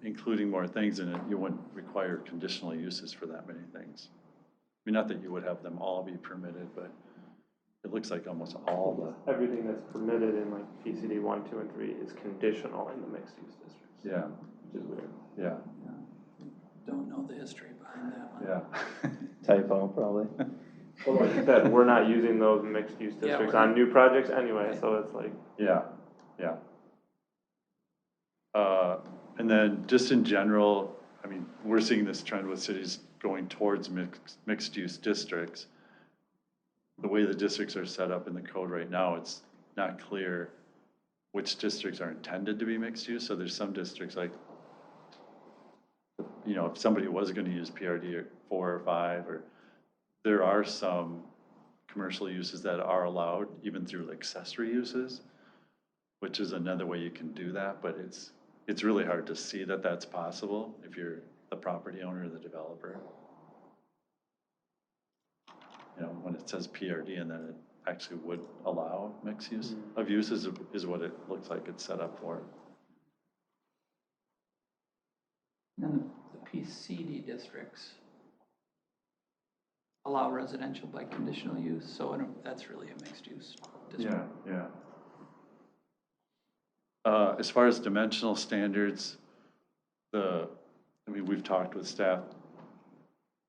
including more things in it. You wouldn't require conditional uses for that many things. I mean, not that you would have them all be permitted, but it looks like almost all the. Everything that's permitted in like PCD 1, 2, and 3 is conditional in the mixed-use districts. Yeah. Which is weird. Yeah. Don't know the history behind that one. Yeah. Typo, probably. Well, like you said, we're not using those mixed-use Yeah, districts we're on not. new projects anyway, so it's like. Yeah, yeah. And then just in general, we're seeing this trend with cities going towards mixed-use districts. The way the districts are set up in the code right now, it's not clear which districts are intended to be mixed-use. So there's some districts like, if somebody was going to use PRD 4 or 5, or there are some commercial uses that are allowed even through accessory uses, which is another way you can do that, but it's really hard to see that that's possible if you're the property owner or the developer. When it says PRD and then it actually would allow mixed use of uses is what it looks like it's set up for. And the PCD districts allow residential by conditional use, so that's really a mixed use district. Yeah. As far as dimensional standards, we've talked with staff,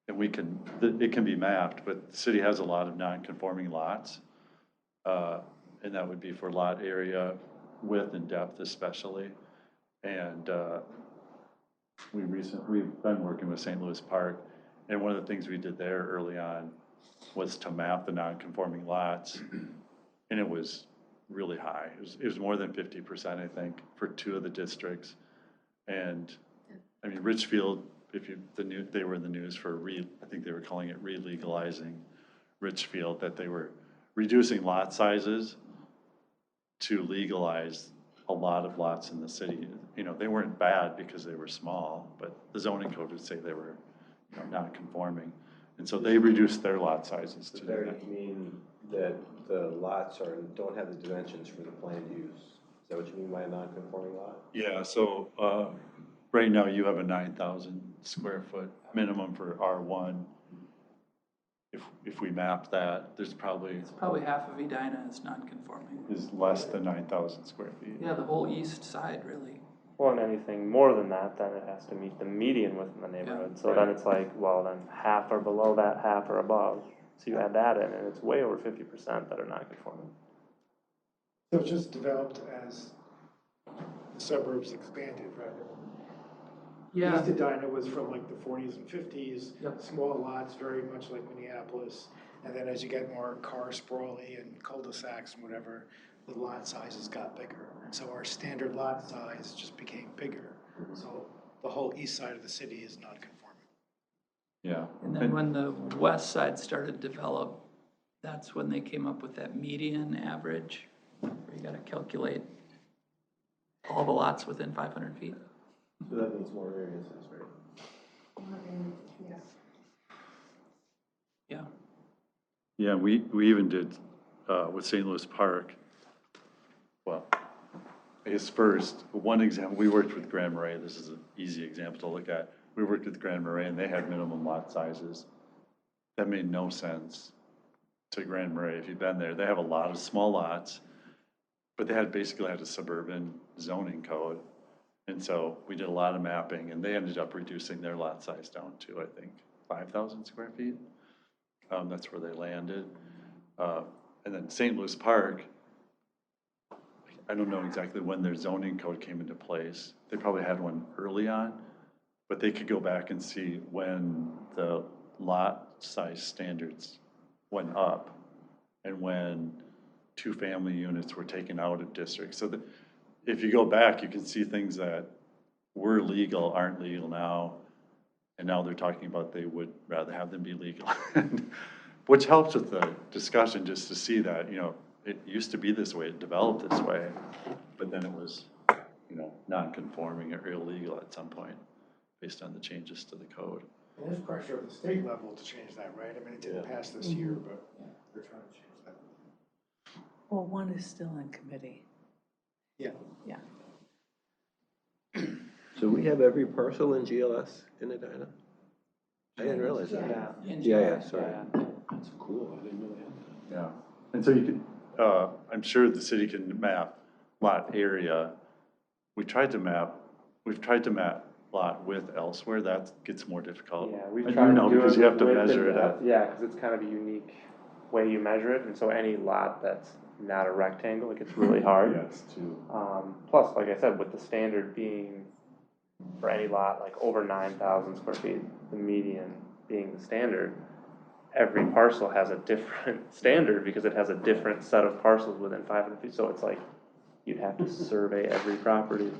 and it can be mapped, but the city has a lot of non-conforming lots, and that would be for lot area, width and depth especially. And we've been working with St. Louis Park, and one of the things we did there early on was to map the non-conforming lots, and it was really high. It was more than 50%, I think, for 2 of the districts. And Richfield, they were in the news for I think they were calling it re-legalizing Richfield, that they were reducing lot sizes to legalize a lot of lots in the city. You know, they weren't bad because they were small, but the zoning code would say they were, you know, non-conforming. And so they reduced their lot sizes to Does that. that mean that the lots don't have the dimensions for the planned use? Is that what you mean by a non-conforming lot? Yeah, so, right now you have a 9,000 square foot minimum for R1. If we map that, there's probably, Probably half of Edina is non-conforming. is less than 9,000 square feet. Yeah, the whole east side, really. Well, and anything more than that, then it has to meet the median within the neighborhood. So then it's like, well, then half are below that, half are above. So you add that in, and it's way over 50% that are non-conforming. So it's just developed as the suburbs expanded, right? Yeah, East Edina was from like the 40s and 50s, Yep. small lots, very much like Minneapolis. And then as you get more car sprawly and cul-de-sacs and whatever, the lot sizes got bigger. So our standard lot size just became bigger. So the whole east side of the city is non-conforming. Yeah. and then when the west side started to develop, that's when they came up with that median average, where you gotta calculate all the lots within 500 feet. So that means more variances, right? Yeah. Yeah. Yeah, we even did, with St. Louis Park, well, I guess first, one example, we worked with Grand Marais, this is an easy example to look at. We worked with Grand Marais and they had minimum lot sizes. That made no sense to Grand Marais, if you've been there. They have a lot of small lots, but they basically had a suburban zoning code. And so we did a lot of mapping and they ended up reducing their lot size down to, I think, 5,000 square feet. That's where they landed. And then St. Louis Park, I don't know exactly when their zoning code came into place. They probably had one early on, but they could go back and see when the lot size standards went up and when two-family units were taken out of districts. So that if you go back, you can see things that were legal aren't legal now, and now they're talking about they would rather have them be legal. Which helps with the discussion, just to see that, you know, it used to be this way, it developed this way, but then it was, you know, non-conforming or illegal at some point, based on the changes to the code. And there's pressure at the state level to change that, right? I mean, it didn't pass this year, but they're trying to change that. Well, one is still in committee. Yeah. Yeah. So we have every parcel in GLS in Edina? I didn't realize that. Yeah, sorry. That's cool, I didn't know that. Yeah, and so you could, I'm sure the city can map lot area. We've tried to map lot width elsewhere, that gets more difficult. Yeah, we've And tried to do because it you have to with width measure and it depth. up. Yeah, because it's kind of a unique way you measure it, and so any lot that's not a rectangle, it gets really hard. Yes, too. Plus, like I said, with the standard being for any lot like over 9,000 square feet, the median being the standard, every parcel has a different standard because it has a different set of parcels within 500 feet. So it's like you'd have to survey every property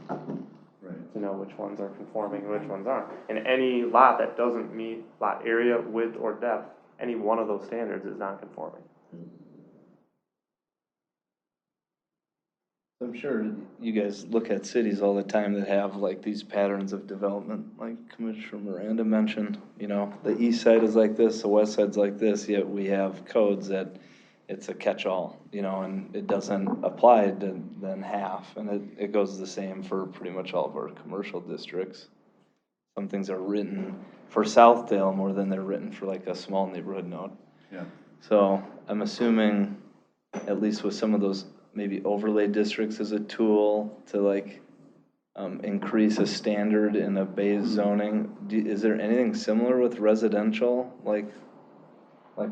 Right. to know which ones are conforming and which ones aren't. And any lot that doesn't meet lot area, width, or depth, any one of those standards is non-conforming. I'm sure you guys look at cities all the time that have like these patterns of development, like Commissioner Miranda mentioned, you know, the east side is like this, the west side's like this, yet we have codes that it's a catch-all, you know, and it doesn't apply to then half, and it goes the same for pretty much all of our commercial districts. Some things are written for Southdale more than they're written for like a small neighborhood node. Yeah. So I'm assuming, at least with some of those maybe overlay districts as a tool to like increase a standard in a base zoning. Is there anything similar with residential, like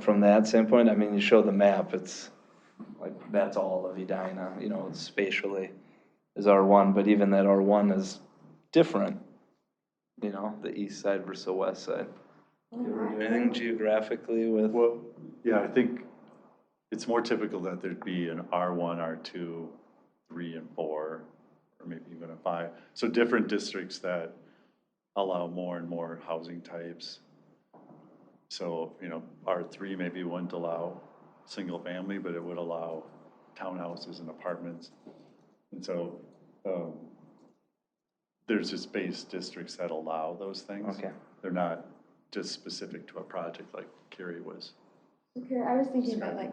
from that standpoint? I mean, you show the map, it's like that's all of Edina, you know, spatially is R1, but even that R1 is different, you know, the east side versus the west side. Do you ever do anything geographically with? Well, yeah, I think it's more typical that there'd be an R1, R2, 3, and 4, or maybe even a 5. So different districts that allow more and more housing types. So, you know, R3 maybe wouldn't allow single family, but it would allow townhouses and apartments. And so, there's just base districts that allow those things. Okay. They're not just specific to a project like Carrie was. Okay, I was thinking about like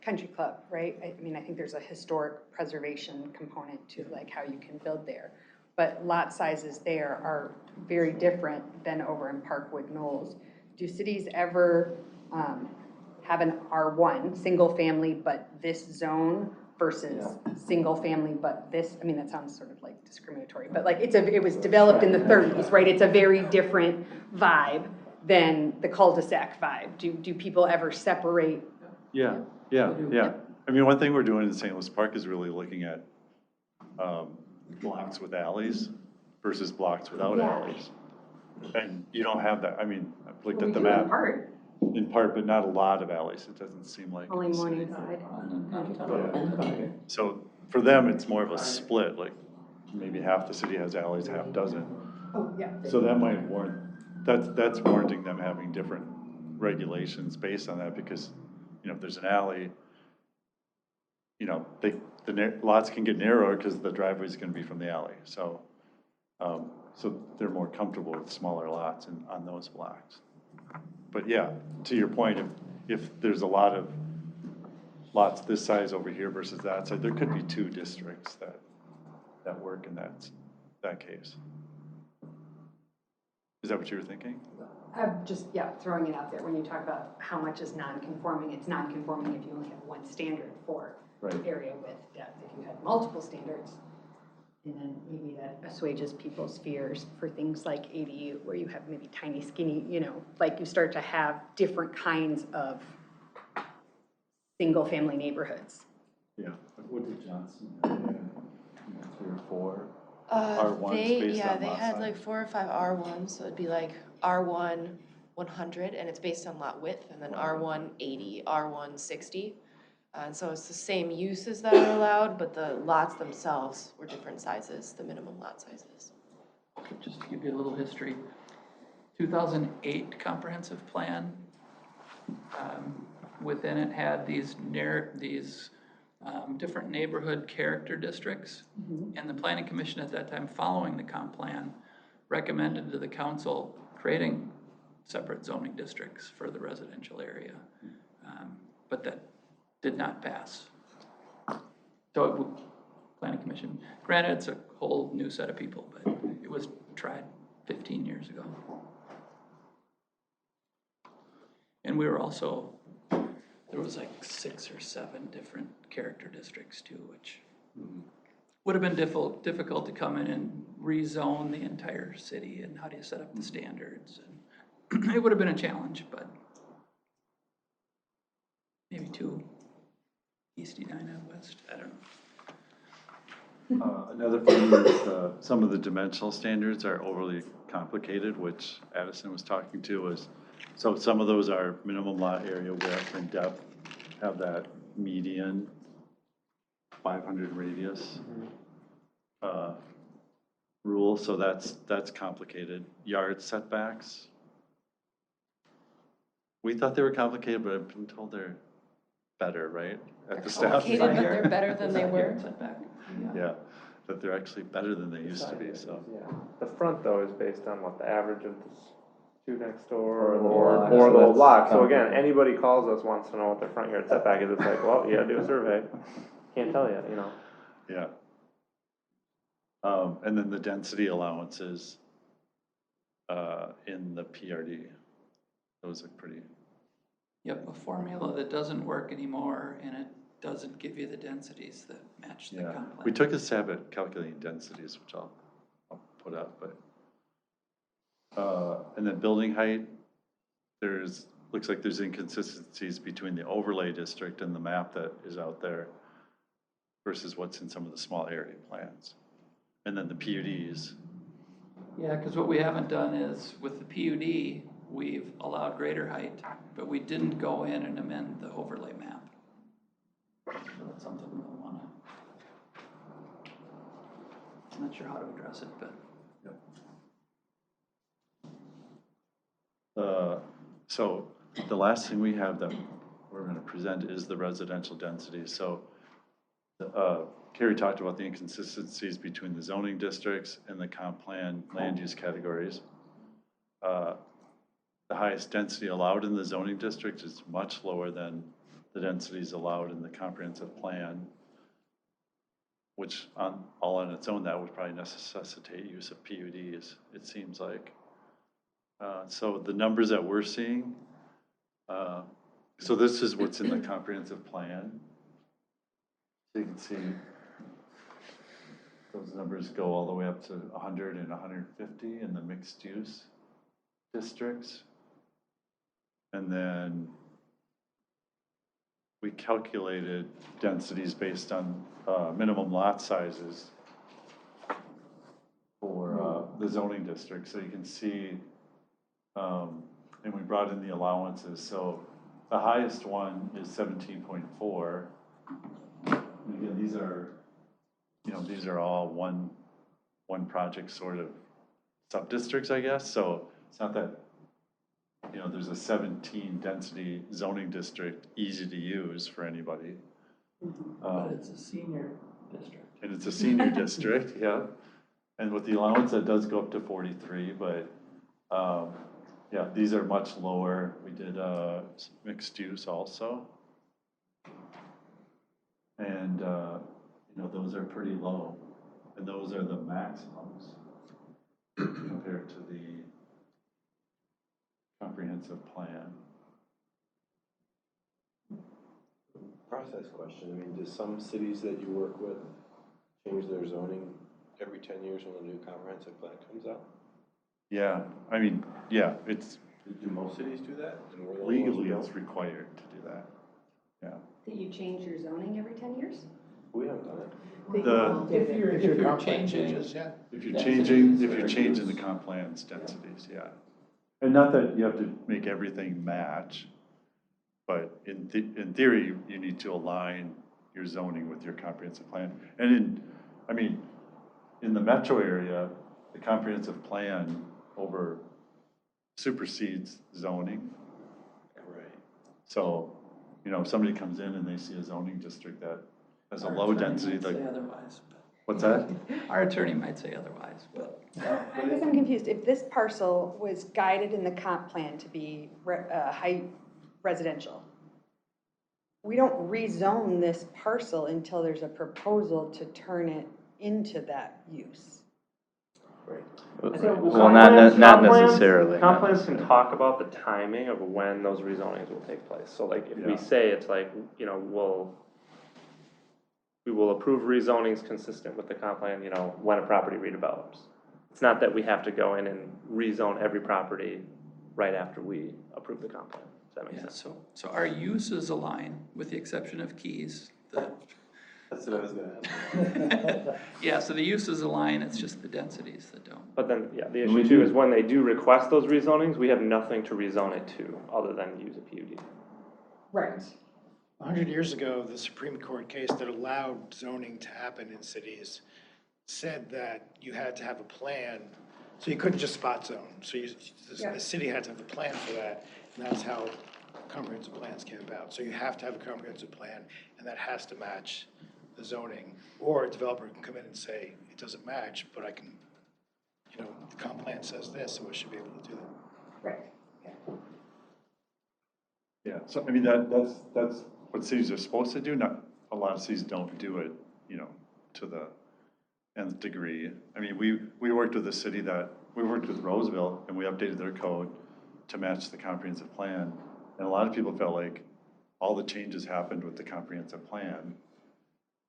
country club, right? I mean, I think there's a historic preservation component to like how you can build there. But lot sizes there are very different than over in Parkwood Knolls. Do cities ever have an R1, single family, but this zone versus single family, but this? I mean, that sounds sort of like discriminatory, but like it was developed in the 30s, right? It's a very different vibe than the cul-de-sac vibe. Do people ever separate? Yeah. I mean, one thing we're doing in St. Louis Park is really looking at blocks with alleys versus blocks without alleys. And you don't have that. I mean, I've looked at the map. In part, but not a lot of alleys, it doesn't seem like. Only Morningside. So for them, it's more of a split, like maybe half the city has alleys, half doesn't. Oh, yeah. So that might warrant, that's warranting them having different regulations based on that, because, you know, if there's an alley, you know, the lots can get narrower because the driveway is gonna be from the alley, so, so they're more comfortable with smaller lots on those blocks. But yeah, to your point, if there's a lot of lots this size over here versus that side, there could be two districts that work in that case. Is that what you were thinking? I'm just, throwing it out there. When you talk about how much is non-conforming, it's non-conforming if you only have one standard for area width, depth. If you had multiple standards, and then maybe that assuages people's fears for things like ADU, where you have maybe tiny, skinny, you know, like you start to have different kinds of single-family neighborhoods. Yeah. What did Johnson have? 3 or 4 R1s based on they lot had size? like 4 or 5 R1s, so it'd be like R1 100, and it's based on lot width, and then R1 80, R1 60. And so it's the same uses that are allowed, but the lots themselves were different sizes, the minimum lot sizes. Just to give you a little history, 2008 comprehensive plan, within it had these different neighborhood character districts. And the planning commission at that time, following the comp plan, recommended to the council creating separate zoning districts for the residential area. But that did not pass. So planning commission, granted, it's a whole new set of people, but it was tried 15 years ago. And we were also, there was like 6 or 7 different character districts too, which would have been difficult to come in and rezone the entire city, and how do you set up the standards? And it would have been a challenge, but maybe 2 East Edina, West, I don't know. Another thing is some of the dimensional standards are overly complicated, which Addison was talking to, was, so some of those are minimum lot area width and depth, have that median 500 radius rule, so that's complicated. Yard setbacks, we thought they were complicated, but I've been told they're better, right? At the staff. Complicated, but they're better than they were. Yeah, that they're actually better than they used to be, so. Yeah, the front though is based on what, the average of the two next door Or the or block. the So whole that's block. So again, complicated. anybody calls us wants to know what their front yard setback is, it's like, well, you gotta do a survey. Can't tell you, you know. Yeah. And then the density allowances in the PRD, those are pretty. Yep, a formula that doesn't work anymore, and it doesn't give you the densities that match the comp plan. We took a stab at calculating densities, which I'll put up, but. And then building height, looks like there's inconsistencies between the overlay district and the map that is out there versus what's in some of the small area plans. And then the PUDs. Yeah, because what we haven't done is, with the PUD, we've allowed greater height, but we didn't go in and amend the overlay map. So that's something we'll wanna, I'm not sure how to address it, but. So the last thing we have that we're gonna present is the residential density. So Carrie talked about the inconsistencies between the zoning districts and the comp plan land use categories. The highest density allowed in the zoning district is much lower than the densities allowed in the comprehensive plan, which all on its own, that would probably necessitate use of PUDs, it seems like. So the numbers that we're seeing, so this is what's in the comprehensive plan. So you can see those numbers go all the way up to 100 and 150 in the mixed use districts. And then we calculated densities based on minimum lot sizes for the zoning district. So you can see, and we brought in the allowances. So the highest one is 17.4. Again, these are, these are all one project sort of sub-districts, I guess. So it's not that, there's a 17 density zoning district, easy to use for anybody. But it's a senior district. And it's a senior district, yeah. And with the allowance, that does go up to 43, but yeah, these are much lower. We did mixed use also. And, those are pretty low. And those are the maximums compared to the comprehensive plan. Process question, I mean, do some cities that you work with change their zoning every 10 years when the new comprehensive plan comes out? Yeah, I mean, yeah, it's Do most cities do that? And we're the only ones who legally don't? it's required to do that. Yeah. That you change your zoning every 10 years? We haven't done it. If you're comp plan changing, changes, yeah. If you're Densities changing the comp plan's densities, yeah. And not that you have to make everything match, but in theory, you need to align your zoning with your comprehensive plan. And in the metro area, the comprehensive plan supersedes zoning. Right. So, if somebody comes in and they see a zoning district that has a low density, like, say otherwise, but what's that? our attorney might say otherwise, but. I guess I'm confused. If this parcel was guided in the comp plan to be high residential, we don't rezone this parcel until there's a proposal to turn it into that use. Well, not necessarily. Comp plans can talk about the timing of when those rezonings will take place. So like, if we say it's like, we will approve rezonings consistent with the comp plan, when a property redevelops. It's not that we have to go in and rezone every property right after we approve the comp plan. Does that make sense? So our uses align, with the exception of keys. That's what I was gonna ask. Yeah, so the uses align, it's just the densities that don't. But then, the issue too is when they do request those rezonings, we have nothing to rezone it to other than use a PUD. Right. 100 years ago, the Supreme Court case that allowed zoning to happen in cities said that you had to have a plan, so you couldn't just spot zone. So the city had to have a plan for that, and that's how comprehensive plans came about. So you have to have a comprehensive plan, and that has to match the zoning. Or a developer can come in and say, it doesn't match, but I can, the comp plan says this, so I should be able to do that. Right. Yeah, so that's what cities are supposed to do. Not a lot of cities don't do it, to the nth degree. We worked with a city we worked with Roseville, and we updated their code to match the comprehensive plan. And a lot of people felt like all the changes happened with the comprehensive plan.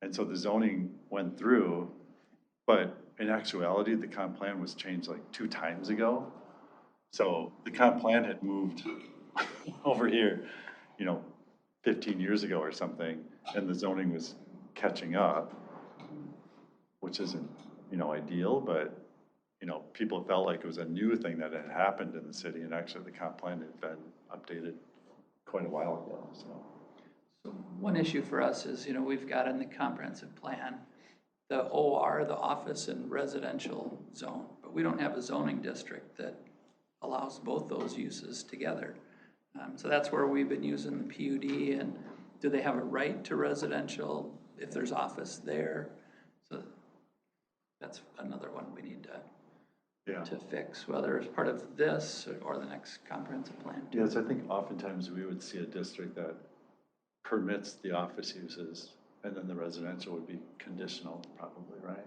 And so the zoning went through, but in actuality, the comp plan was changed like 2 times ago. So the comp plan had moved over here, 15 years ago or something, and the zoning was catching up, which isn't, ideal, but, people felt like it was a new thing that had happened in the city, and actually the comp plan had been updated quite a while ago, so. So one issue for us is, we've got in the comprehensive plan, the OR, the office and residential zone, but we don't have a zoning district that allows both those uses together. So that's where we've been using the PUD, and do they have a right to residential if there's office there? So that's another one we need to fix, whether it's part of this or the next comprehensive plan. Yes, I think oftentimes we would see a district that permits the office uses, and then the residential would be conditional, probably, right?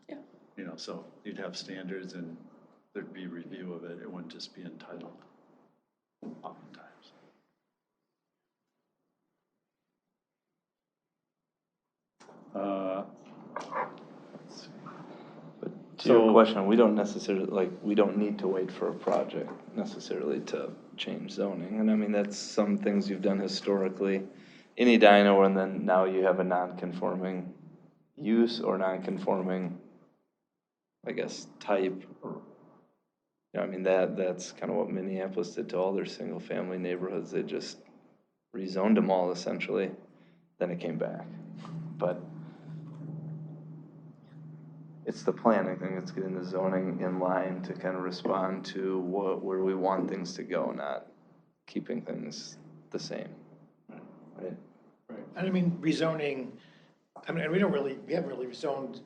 Yeah. You know, so you'd have standards and there'd be review of it, it wouldn't just be entitled, oftentimes. Let's see. To your question, we don't necessarily, like, we don't need to wait for a project necessarily to change zoning. And I mean, that's some things you've done historically in Edina, and then now you have a non-conforming use or non-conforming, I guess, type. Or, you know, I mean, that's kind of what Minneapolis did to all their single-family neighborhoods. They just rezoned them all essentially, then it came back. But it's the planning thing, it's getting the zoning in line to kind of respond to where we want things to go, not keeping things the same. Right? Right, and I mean, rezoning, I mean, and we haven't really rezoned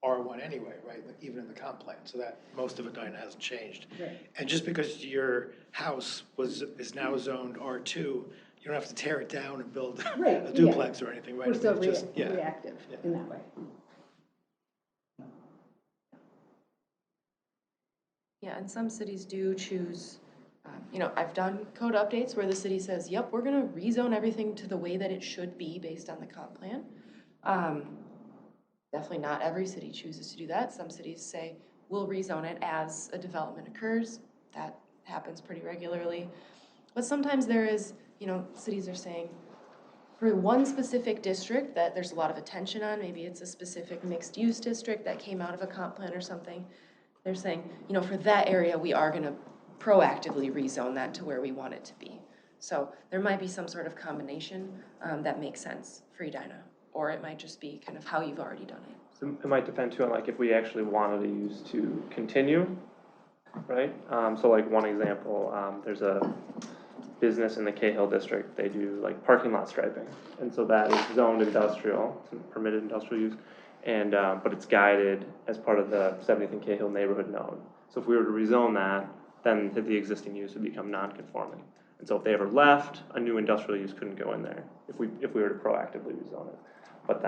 R1 anyway, right? Like even in the comp plan, so that most of Edina hasn't changed. Right. And just because your house is now zoned R2, you don't have to tear it down and build a duplex or anything, right? We're still It's just- yeah. reactive in that way. Yeah, and some cities do choose, you know, I've done code updates where the city says, yep, we're gonna rezone everything to the way that it should be based on the comp plan. Definitely not every city chooses to do that. Some cities say, we'll rezone it as a development occurs. That happens pretty regularly. But sometimes there is, you know, cities are saying, for one specific district that there's a lot of attention on, maybe it's a specific mixed-use district that came out of a comp plan or something, they're saying, you know, for that area, we are gonna proactively rezone that to where we want it to be. So there might be some sort of combination that makes sense for Edina, or it might just be kind of how you've already done it. So it might depend too on like if we actually wanted a use to continue, right? So like one example, there's a business in the Cahill district, they do like parking lot striping. And so that is zoned industrial, it's a permitted industrial use. And, but it's guided as part of the 70th and Cahill neighborhood node. So if we were to rezone that, then the existing use would become non-conforming. And so if they ever left, a new industrial use couldn't go in there if we were to proactively rezone it. But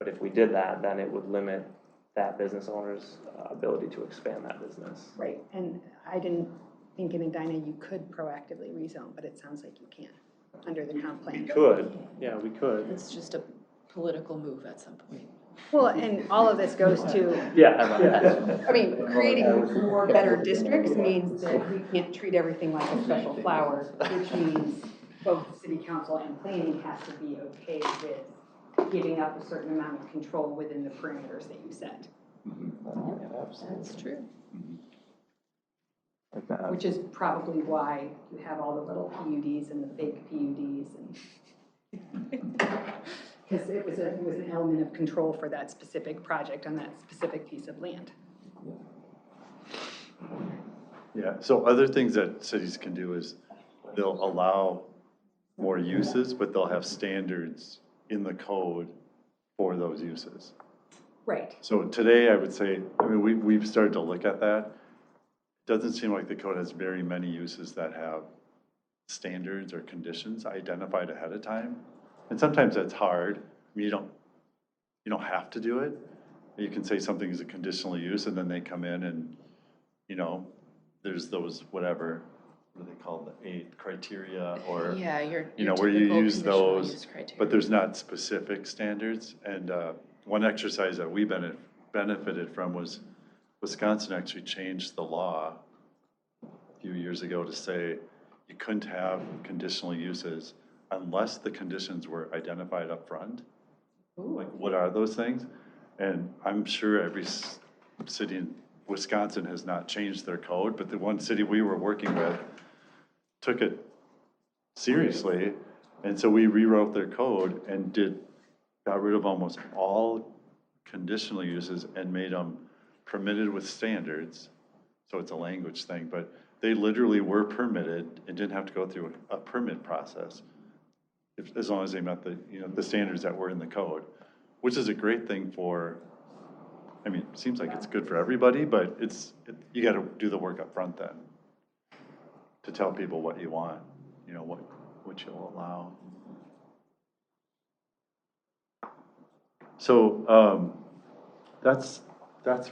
if we did that, then it would limit that business owner's ability to expand that business. Right, and I didn't think in Edina you could proactively rezone, but it sounds like you can under the comp plan. We could, yeah, we could. It's just a political move at some point. Well, and all of this goes to, Yeah. I mean, creating more better districts means that we can't treat everything like a special flower, which means both city council and planning has to be okay with giving up a certain amount of control within the parameters that you set. That's true. Which is probably why you have all the little PUDs and the fake PUDs and. Because it was an element of control for that specific project on that specific piece of land. Yeah, so other things that cities can do is they'll allow more uses, but they'll have standards in the code for those uses. Right. So today, I would say, I mean, we've started to look at that. It doesn't seem like the code has very many uses that have standards or conditions identified ahead of time. And sometimes that's hard. I mean, you don't have to do it. You can say something is a conditional use, and then they come in and, you know, there's those whatever, what do they call the 8 criteria, or Yeah, your you know, where you typical use conditional those, use criteria. but there's not specific standards. And one exercise that we benefited from was Wisconsin actually changed the law a few years ago to say you couldn't have conditional uses unless the conditions were identified up front. Like, what are those things? And I'm sure every city in Wisconsin has not changed their code, but the one city we were working with took it seriously. And so we rewrote their code and got rid of almost all conditional uses and made them permitted with standards. So it's a language thing, but they literally were permitted and didn't have to go through a permit process. as long as they met the, the standards that were in the code, which is a great thing for, I mean, it seems like it's good for everybody, but you gotta do the work up front then to tell people what you want, what you'll allow. So, that's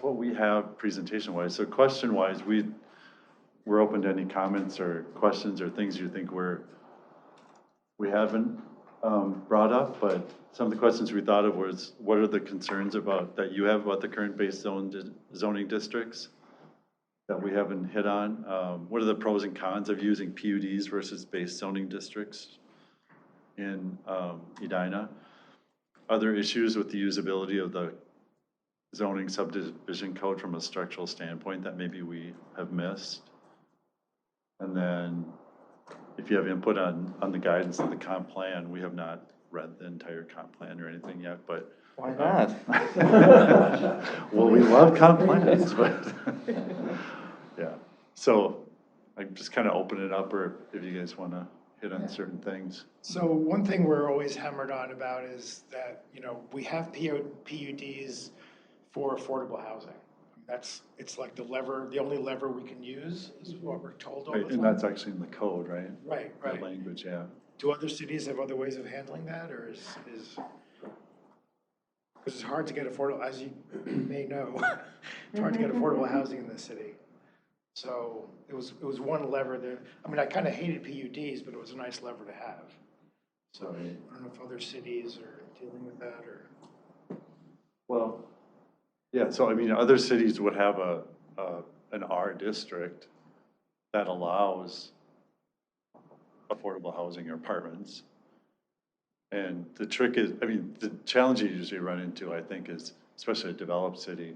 what we have presentation-wise. So question-wise, we're open to any comments or questions or things you think we haven't brought up, but some of the questions we thought of was, what are the concerns that you have about the current base zoning districts that we haven't hit on? What are the pros and cons of using PUDs versus base zoning districts in Edina? Other issues with the usability of the zoning subdivision code from a structural standpoint that maybe we have missed? And then if you have input on the guidance of the comp plan, we have not read the entire comp plan or anything yet, but. Why not? Well, we love comp plans, but, yeah. So I just kind of open it up, or if you guys want to hit on certain things. So one thing we're always hammered on about is that, we have PUDs for affordable housing. It's like the only lever we can use is what we're told all the Right, time. and that's actually in the code, right? Right. The language, yeah. Do other cities have other ways of handling that, or is, because it's hard to get affordable, as you may know, it's hard to get affordable housing in the city. So it was one lever there. I mean, I kind of hated PUDs, but it was a nice lever to have. So I don't know if other cities are dealing with that or. Well, yeah, so I mean, other cities would have an R district that allows affordable housing or apartments. And the trick is, I mean, the challenge you usually run into, I think, is, especially a developed city,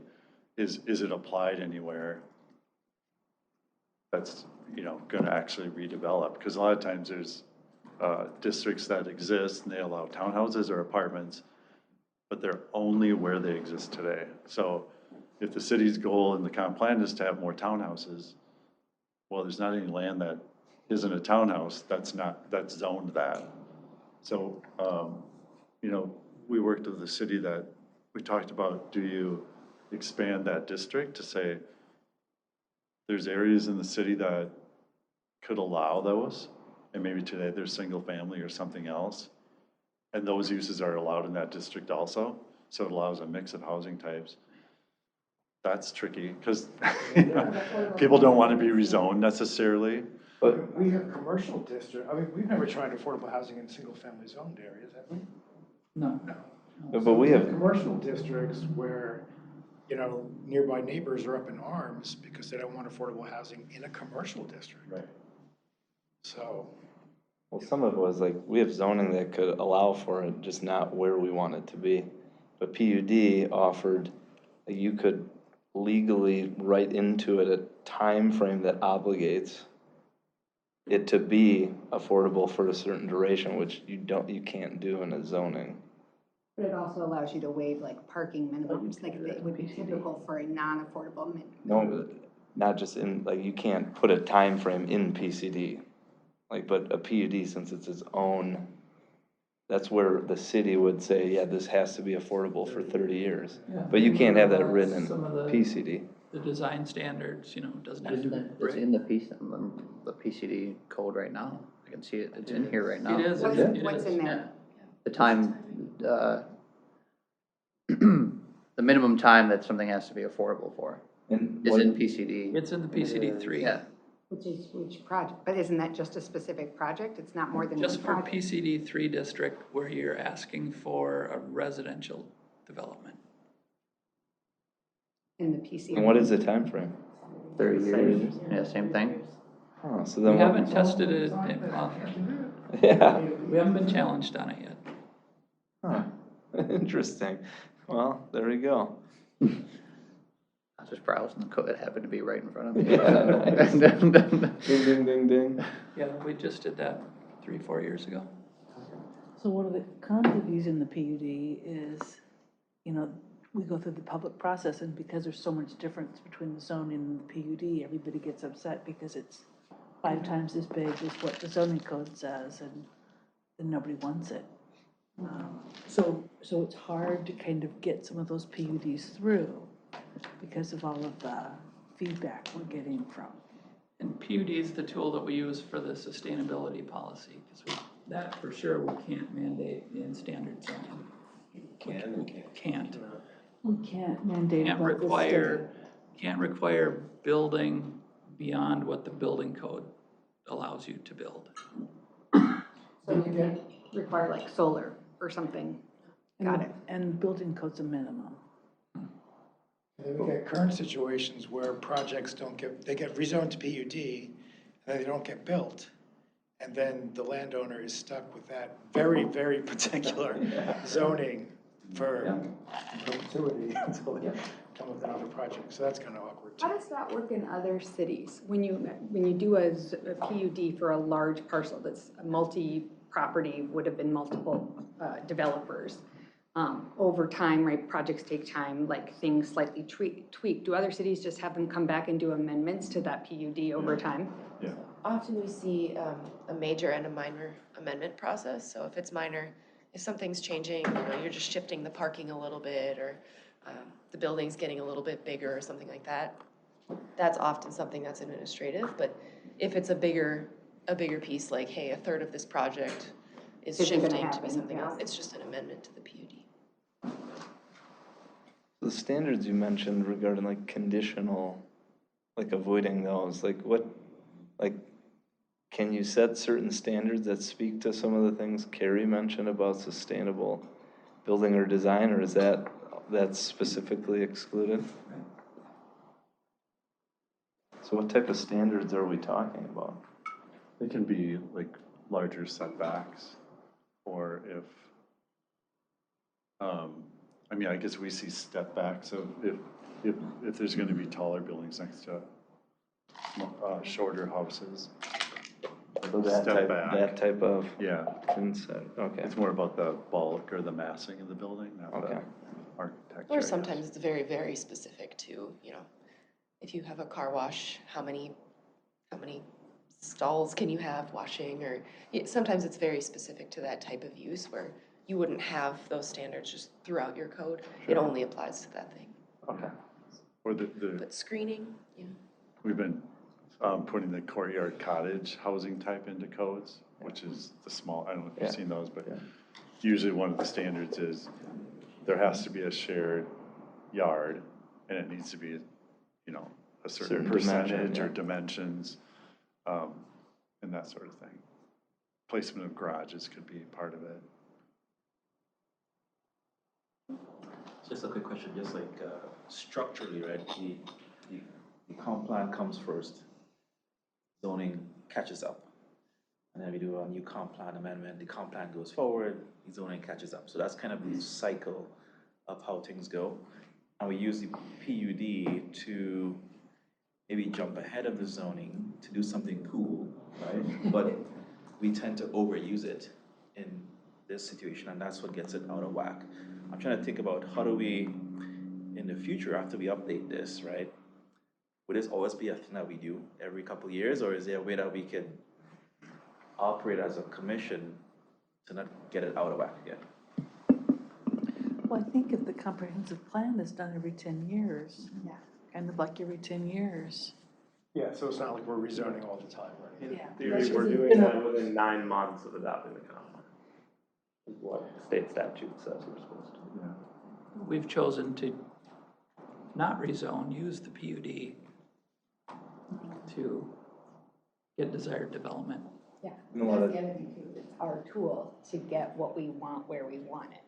is it applied anywhere that's, going to actually redevelop? Because a lot of times there's districts that exist and they allow townhouses or apartments, but they're only where they exist today. So if the city's goal in the comp plan is to have more townhouses, well, there's not any land that isn't a townhouse that's zoned that. So, we worked with the city that we talked about, do you expand that district to say there's areas in the city that could allow those, and maybe today there's single family or something else, and those uses are allowed in that district also, so it allows a mix of housing types. That's tricky, because people don't want to be rezoned necessarily. But we have commercial district, I mean, we've never tried affordable housing in single-family zoned areas, have we? No. But we have, Commercial districts where, nearby neighbors are up in arms because they don't want affordable housing in a commercial district. Right. So. well, some of it was like, we have zoning that could allow for it, just not where we want it to be. But PUD offered, you could legally write into it a time frame that obligates it to be affordable for a certain duration, which you can't do in a zoning. But it also allows you to waive like parking minimums, like it would be typical for a non-affordable No, not just in, like, you can't put a time frame in PCD. Like, but a PUD, since it's its own, that's where the city would say, yeah, this has to be affordable for 30 years. Yeah. But you can't have that written in Some of the- PCD. The design standards, doesn't have to be. It's in the PCD code right now. I can see it, it's in here right now. It is. What's, it what's is. in there? The time, the minimum time that something has to be affordable for And is what- in PCD. It's in the PCD 3. Yeah, Which project? But isn't that just a specific project? It's not more than one Just for project? PCD 3 district where you're asking for a residential development. In the PCD? And what is the time frame? 30 years, yeah, same thing. Oh, so We then haven't tested it, well, Yeah. we haven't been challenged on it yet. Huh. Interesting. Well, there we go. I was just browsing the code, it happened to be right in front of me. Yeah, nice. Ding, ding, ding, ding. Yeah, we just did that 3-4 years ago. So one of the cons of using the PUD is, we go through the public process, and because there's so much difference between the zoning and the PUD, everybody gets upset because it's 5 times as big as what the zoning code says, and then nobody wants it. So it's hard to kind of get some of those PUDs through because of all of the feedback we're getting from. And PUD is the tool that we use for the sustainability policy, because that for sure we can't mandate in standard zoning. Can't. We can't mandate Can't about the require, can't require building beyond what the building code allows you to build. So you can require like solar or something. state. Got it. And building code's a minimum. And then we get current situations where projects they get rezoned to PUD, and they don't get built. And then the landowner is stuck with that very, very particular zoning for perpetuity until they come with another project. So that's kind of awkward too. How does that work in other cities? When you do a PUD for a large parcel that's a multi-property, would have been multiple developers. Over time, right, projects take time, like things slightly tweak. Do other cities just have them come back and do amendments to that PUD over time? Yeah. Often we see a major and a minor amendment process. So if it's minor, if something's changing, you're just shifting the parking a little bit, or the building's getting a little bit bigger or something like that. That's often something that's administrative. But if it's a bigger piece, like, hey, a third of this project is Isn't gonna shifting to be happen, something yeah. else, it's just an amendment to the PUD. The standards you mentioned regarding like conditional, like avoiding those, like what, like, can you set certain standards that speak to some of the things Carrie mentioned about sustainable building or design, or is that's specifically excluded? So what type of standards are we talking about? It can be like larger setbacks, or if, I mean, I guess we see step backs of if there's gonna be taller buildings next to shorter houses. So that Step type, back. that type of Yeah, consent, okay. it's more about the bulk or the massing of the building, not Okay. the architecture. I Or guess. sometimes it's very, very specific to, if you have a car wash, how many stalls can you have washing, or sometimes it's very specific to that type of use where you wouldn't have those standards just throughout your code. It Sure. only applies to that thing. Okay. Or But screening, we've been putting the courtyard cottage housing type into codes, which is the small, I don't know if you've Yeah. seen those, but Yeah. usually one of the standards is there has to be a shared yard, and it needs to be, a certain Certain dimension, percentage or yeah. dimensions, and that sort of thing. Placement of garages could be part of it. Just a quick question, just like structurally, right? The comp plan comes first, zoning catches up. And then we do a new comp plan amendment, the comp plan goes forward, the zoning catches up. So that's kind of the cycle of how things go. And we use the PUD to maybe jump ahead of the zoning to do something cool, right? But we tend to overuse it in this situation, and that's what gets it out of whack. I'm trying to think about how do we, in the future, after we update this, right? Would this always be a thing that we do every couple of years, or is there a way that we can operate as a commission to not get it out of whack again? Well, I think if the comprehensive plan is done every 10 years, Yeah. kind of like every 10 years. Yeah, so it's not like we're rezoning all the time, right? Yeah. Theory, we're doing that within 9 months of adopting the comp plan. Is what state statute says we're supposed to. Yeah. We've chosen to not rezone, use the PUD to get desired development. Yeah, And a lot that's of- the other thing too, it's our tool to get what we want where we want it.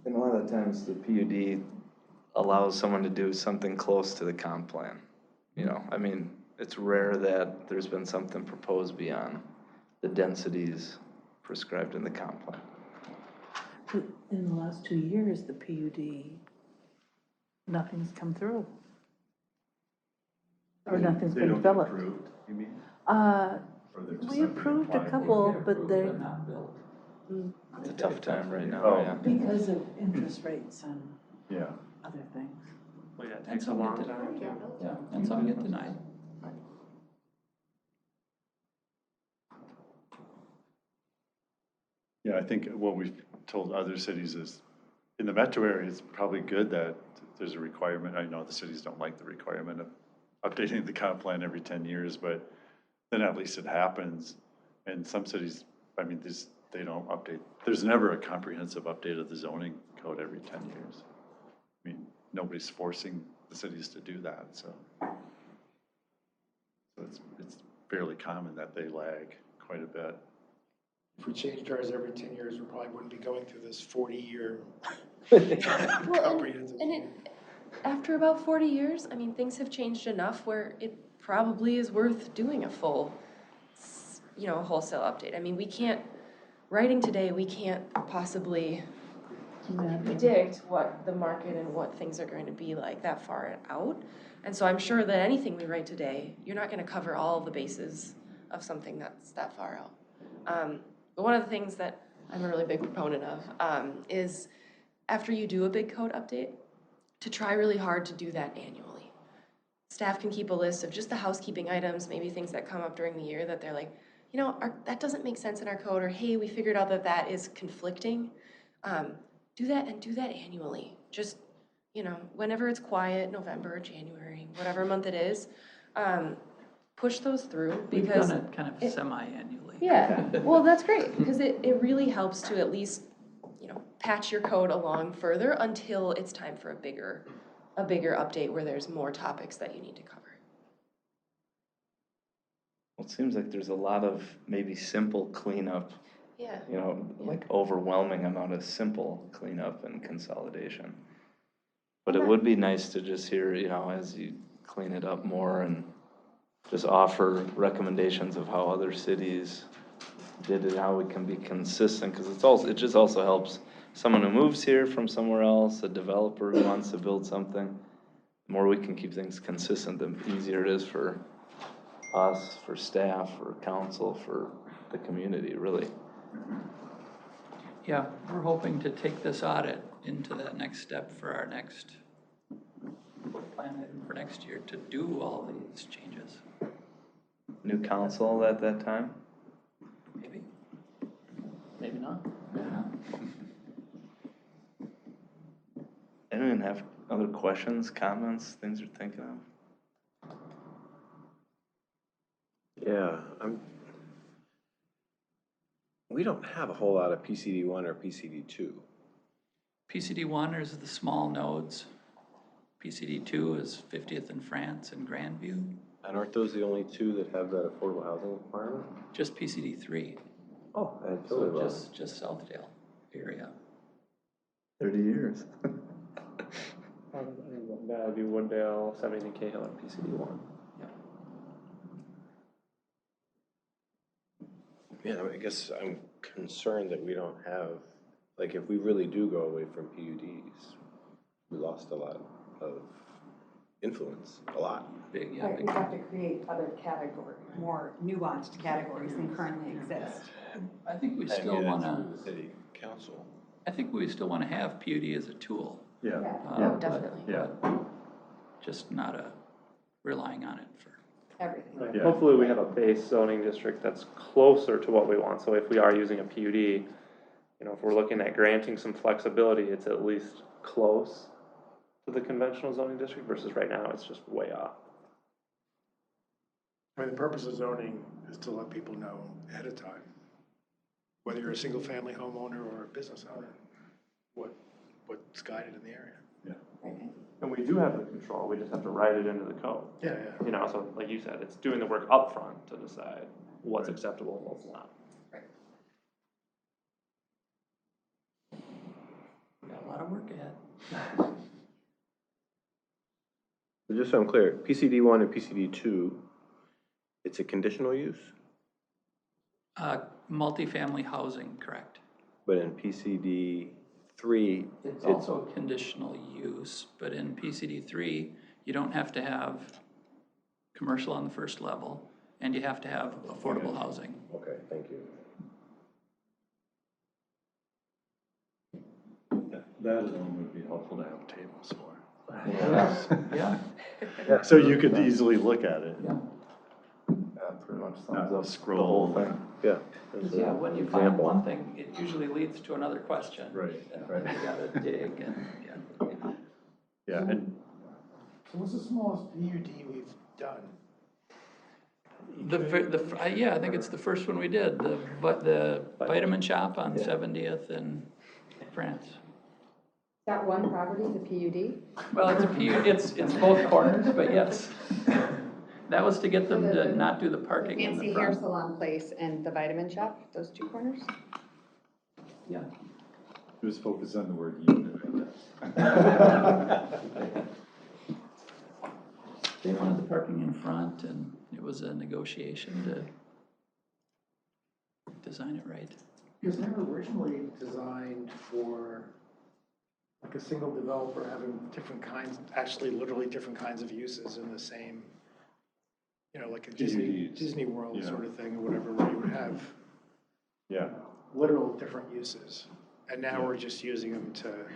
And a lot of times the PUD allows someone to do something close to the comp plan. I mean, it's rare that there's been something proposed beyond the densities prescribed in the comp plan. But in the last 2 years, the PUD, nothing's come through. Or nothing's They been don't get developed. approved, you mean? Uh, Or they're just we not approved a applied? couple, They're but approved they're, not built. It's a tough time right now, Oh. yeah. because of interest rates and Yeah. other things. Well, yeah, it And takes a some long get time too. Yeah, and some get denied. Yeah, I think what we've told other cities is, in the metro area, it's probably good that there's a requirement. I know the cities don't like the requirement of updating the comp plan every 10 years, but then at least it happens. And some cities, I mean, they don't update. There's never a comprehensive update of the zoning code every 10 years. I mean, nobody's forcing the cities to do that, so. So it's fairly common that they lag quite a bit. If we changed ours every 10 years, we probably wouldn't be going through this 40-year Well, comprehensive. and after about 40 years, I mean, things have changed enough where it probably is worth doing a full, wholesale update. I mean, writing today, we can't possibly predict what the market and what things are going to be like that far out. And so I'm sure that anything we write today, you're not going to cover all the bases of something that's that far out. But one of the things that I'm a really big proponent of is after you do a big code update, to try really hard to do that annually. Staff can keep a list of just the housekeeping items, maybe things that come up during the year that they're like, that doesn't make sense in our code, or hey, we figured out that is conflicting. Do that annually. Just, whenever it's quiet, November, January, whatever month it is, push those through because— We've done it kind of semi-annually. Yeah, well, that's great, because it really helps to at least, patch your code along further until it's time for a bigger update where there's more topics that you need to cover. Well, it seems like there's a lot of maybe simple cleanup, Yeah. like overwhelming amount of simple cleanup and consolidation. But it would be nice to just hear, as you clean it up more and just offer recommendations of how other cities did it, how we can be consistent, because it just also helps someone who moves here from somewhere else, a developer who wants to build something. The more we can keep things consistent, the easier it is for us, for staff, for council, for the community, really. Yeah, we're hoping to take this audit into that next step for our next plan item for next year to do all these changes. New council at that time? Maybe. Maybe not. Anyone have other questions, comments, things you're thinking of? Yeah, we don't have a whole lot of PCD1 or PCD2. PCD1 is the small nodes. PCD2 is 50th in France and Grandview. And aren't those the only two that have that affordable housing requirement? Just PCD3. Oh, I So totally just Southdale area. 30 years. That would be Wooddale, 70 Cahill, and PCD1. Yeah, I guess I'm concerned that we don't have, like, if we really do go away from PUDs, we lost a lot of influence, a lot. Big, yeah. Right, Big. we have to create other categories, more nuanced categories than currently exist. I think we And still get it want to. through the city council. I think we still want to have PUD as a tool. Yeah. Oh, definitely. Yeah. Just not relying on it for. Everything. Right. Yeah. Hopefully we have a base zoning district that's closer to what we want, so if we are using a PUD, if we're looking at granting some flexibility, it's at least close to the conventional zoning district versus right now, it's just way off. I mean, the purpose of zoning is to let people know ahead of time, whether you're a single-family homeowner or a business owner, what's guided in the area. And we do have the control, we just have to write it into the code. Yeah. So like you said, it's doing the work up front to decide what's acceptable and what's not. Got a lot of work ahead. So just so I'm clear, PCD1 and PCD2, it's a conditional use, Multifamily housing, correct. but in PCD3, It's also a conditional use, but in PCD3, you don't have to have commercial on the first level, and you have to have affordable housing. okay, thank you. That alone would be helpful to have tables for. Yeah. So you could easily look at it. Yeah. Pretty much not thumbs up the scroll. whole thing. Yeah. Yeah, when you find one thing, it usually leads to another question. Right, And right. you gotta dig and, yeah. Yeah, and So what's the smallest PUD we've done? Yeah, I think it's the first one we did, the vitamin shop on 70th in France. That one property, the PUD? Well, it's both corners, but yes. That was to get them to not do the parking in Fancy the hair front. salon place and the vitamin shop, those two corners? Yeah. he was focused on the word unit, I guess. They wanted the parking in front, and it was a negotiation to design it right. It was never originally designed for like a single developer having different kinds, actually literally different kinds of uses in the same, you know, like a PUDs. Disney World Yeah. sort of thing or whatever, where you would have Yeah, literal different uses. And now Yeah. we're just using them to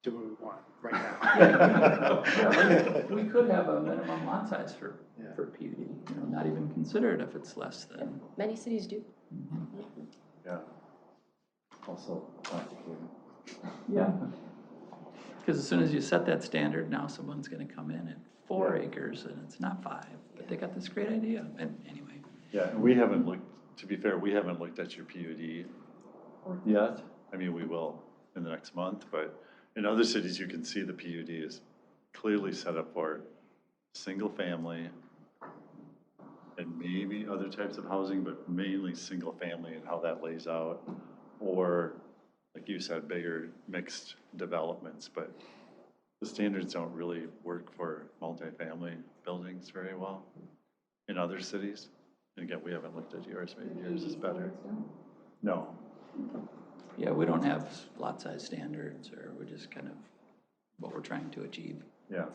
do what we want right now. Yeah, we could have a minimum lot size for Yeah. PUD, you know, not even consider it if it's less than. Many cities do. yeah. Also complicated. Yeah. Because as soon as you set that standard, now someone's gonna come in at 4 acres and it's not 5, but they got this great idea, and anyway. Yeah, and we haven't looked, to be fair, we haven't looked at your PUD yet. I mean, we will in the next month, but in other cities, you can see the PUD is clearly set up for single family and maybe other types of housing, but mainly single family and how that lays out. Or, like you said, bigger mixed developments, but the standards don't really work for multifamily buildings very well in other cities. And again, we haven't looked at yours, maybe yours is better. No, Yeah, we don't have lot size standards, or we're just kind of what we're trying to achieve. yeah.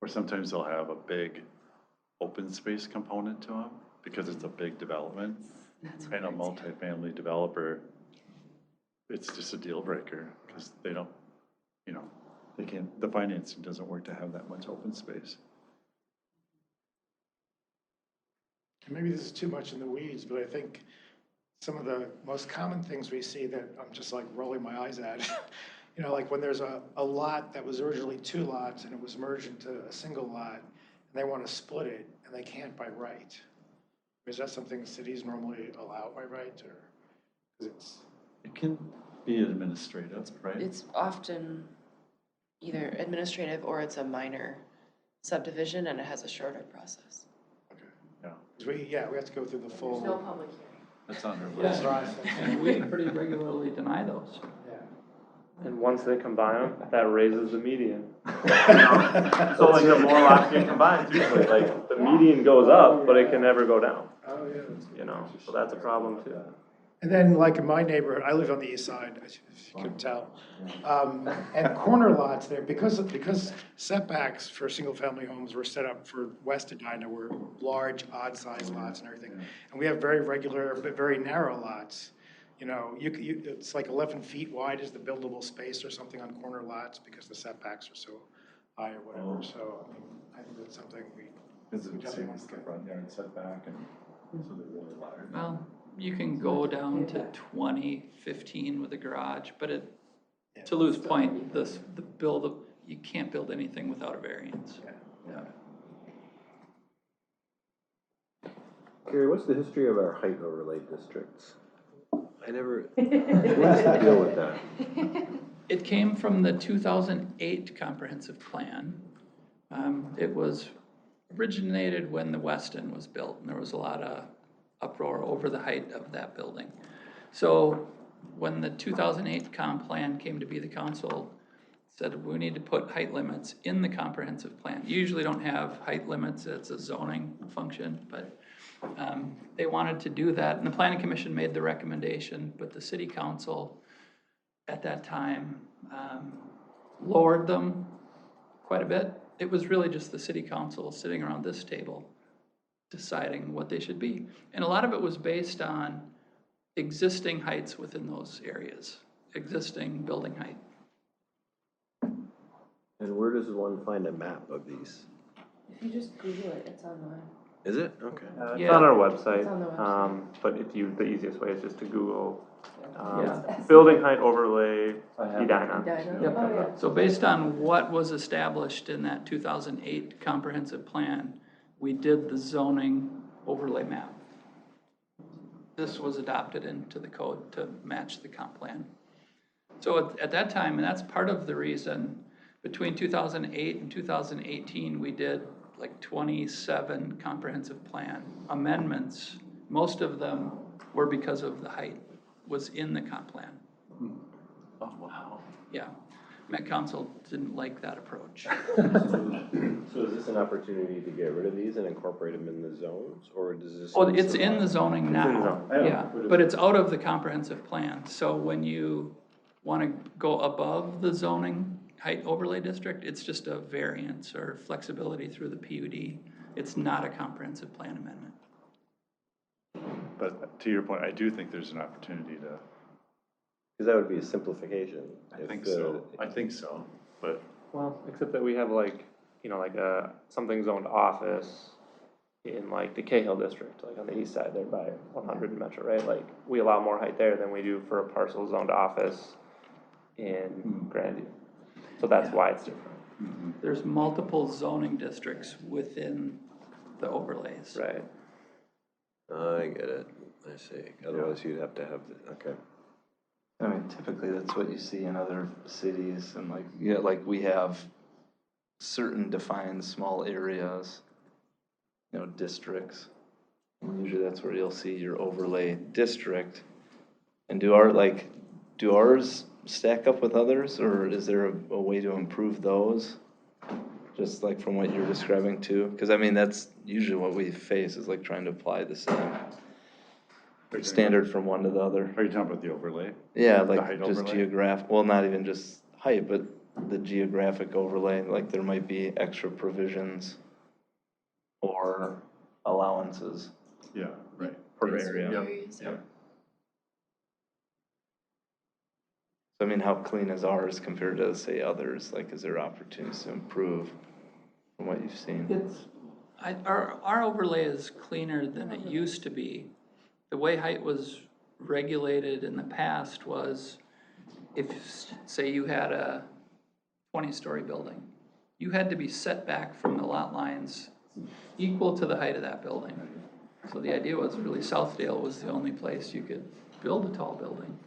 Or sometimes they'll have a big open space component to them because it's a big development. And a multifamily developer, it's just a deal breaker because they don't, you know, they can't, the financing doesn't work to have that much open space. And maybe this is too much in the weeds, but I think some of the most common things we see that I'm just like rolling my eyes at, you know, like when there's a lot that was originally 2 lots and it was merged into a single lot, and they want to split it and they can't by right. Is that something cities normally allow by right, or, because It can be administrative, right? It's often either administrative or it's a minor subdivision and it has a shorter process. we have to go through the full. public hearing. That's on their Yeah. list. process. And we pretty regularly deny those. And once they combine them, that raises the median. So like the more lots get combined, usually like the median goes up, but it can never go down, Oh, yeah. you know, so that's a problem too. And then, like in my neighborhood, I live on the east side, if you couldn't tell. And corner lots there, because setbacks for single-family homes were set up for West Edina were large, odd-sized lots and everything. And we have very regular, but very narrow lots. You know, it's like 11 feet wide is the buildable space or something on corner lots because the setbacks are so high or whatever. So, I mean, I think that's something we. Is it the same as the front yard setback and so they're really large? Well, you can go down to 20, 15 with a garage, but to Lou's point, you can't build anything without a variance. Yeah. Gary, what's the history of our height overlay districts? I never, what's the deal with that? It came from the 2008 comprehensive plan. It was originated when the Westin was built, and there was a lot of uproar over the height of that building. So when the 2008 comp plan came to be the council, said we need to put height limits in the comprehensive plan. You usually don't have height limits, it's a zoning function, but they wanted to do that, and the planning commission made the recommendation, but the city council at that time lowered them quite a bit. It was really just the city council sitting around this table deciding what they should be. And a lot of it was based on existing heights within those areas, existing building height. And where does one find a map of these? If you just Google it, it's online. Is it? Okay. It's Yeah. on our website. It's on the website. But if you, the easiest way is just to Google, Yeah. building height overlay have Edina. Yep. Oh, yeah. So based on what was established in that 2008 comprehensive plan, we did the zoning overlay map. This was adopted into the code to match the comp plan. So at that time, and that's part of the reason, between 2008 and 2018, we did like 27 comprehensive plan amendments. Most of them were because of the height was in the comp plan. Oh, wow. Yeah, Met Council didn't like that approach. So is this an opportunity to get rid of these and incorporate them in the zones, or does this? Well, it's in the zoning It's in the now, zone. yeah, but it's out of the comprehensive plan. So when you want to go above the zoning height overlay district, it's just a variance or flexibility through the PUD. It's not a comprehensive plan amendment. But to your point, I do think there's an opportunity to, Because that would be a simplification. I think so, but Well, except that we have like, like something zoned office in like the Cahill district, like on the east side there by 100 Metro, right? Like, we allow more height there than we do for a parcel zoned office in Grandview. So that's why it's different. There's multiple zoning districts within the overlays. Right. I get it. I see. Otherwise, you'd have to have, okay. I mean, typically that's what you see in other cities and like, yeah, like we have certain defined small areas, districts. And usually that's where you'll see your overlay district. And do ours stack up with others, or is there a way to improve those? Just like from what you're describing too? Because I mean, that's usually what we face is like trying to apply the same standard from one to the other. are you talking about the overlay? Yeah, The like height just overlay? geographic, well, not even just height, but the geographic overlay, like there might be extra provisions or allowances Yeah, right. per area. Yeah. So I mean, how clean is ours compared to, say, others? Like, is there opportunities to improve from what you've seen? Our overlay is cleaner than it used to be. The way height was regulated in the past was if, say, you had a 20-story building, you had to be set back from the lot lines equal to the height of that building. So the idea was really Southdale was the only place you could build a tall building.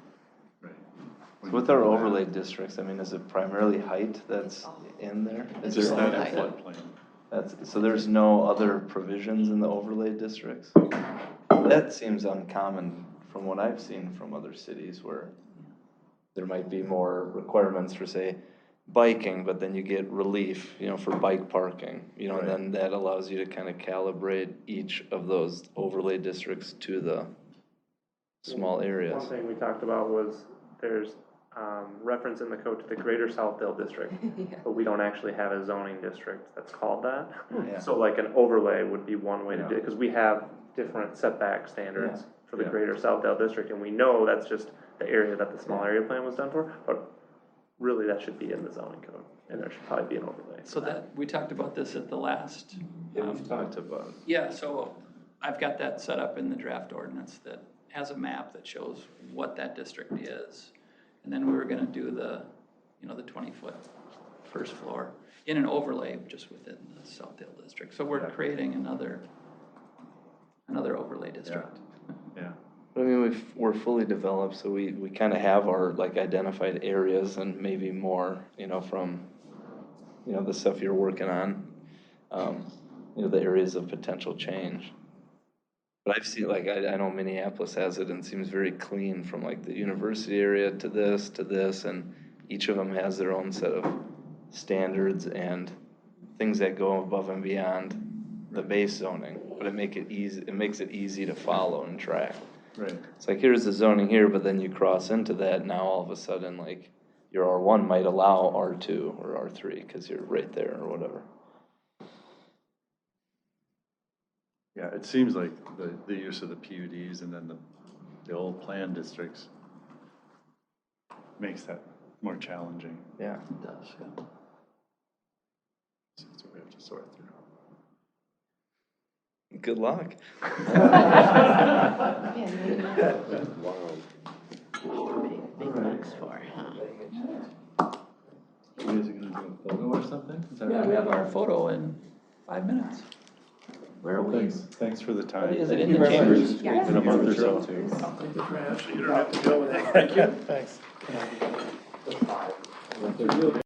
So with our overlay districts, I mean, is it primarily height that's in there? Is Just there that any- floodplain. So there's no other provisions in the overlay districts? That seems uncommon from what I've seen from other cities where there might be more requirements for, say, biking, but then you get relief, for bike parking, and then that allows you to kind of calibrate each of those overlay districts to the small areas. One thing we talked about was there's reference in the code to the Greater Southdale District, but we don't actually have a zoning district that's called that. Yeah. So like an overlay would be one way to do it, because we have different setback standards for the Greater Southdale District, and we know that's just the area that the small area plan was done for, but really that should be in the zoning code, and there should probably be an overlay. So that, we talked about this at the last. Yeah, we've talked about it. Yeah, so I've got that set up in the draft ordinance that has a map that shows what that district is. And then we were gonna do the 20-foot first floor in an overlay just within the Southdale district. So we're creating another overlay district. Yeah. I mean, we're fully developed, so we kind of have our like identified areas and maybe more, from, the stuff you're working on, the areas of potential change. But I've seen, like, I know Minneapolis has it and seems very clean from like the university area to this, and each of them has their own set of standards and things that go above and beyond the base zoning, but it makes it easy to follow and track. Right. It's like, here's the zoning here, but then you cross into that, now all of a sudden, like, your R1 might allow R2 or R3, because you're right there or whatever. Yeah, it seems like the use of the PUDs and then the old plan districts makes that more challenging. Yeah. It does, yeah. So we have to sort through. Good luck. Wow. Big bucks for, huh? You guys are gonna do a photo or something? Is that Yeah, right? we have our photo in 5 minutes. Where are we? Thanks for the time. Is it in the chambers? In a month or so. You don't have to deal with it. Thank you. Thanks.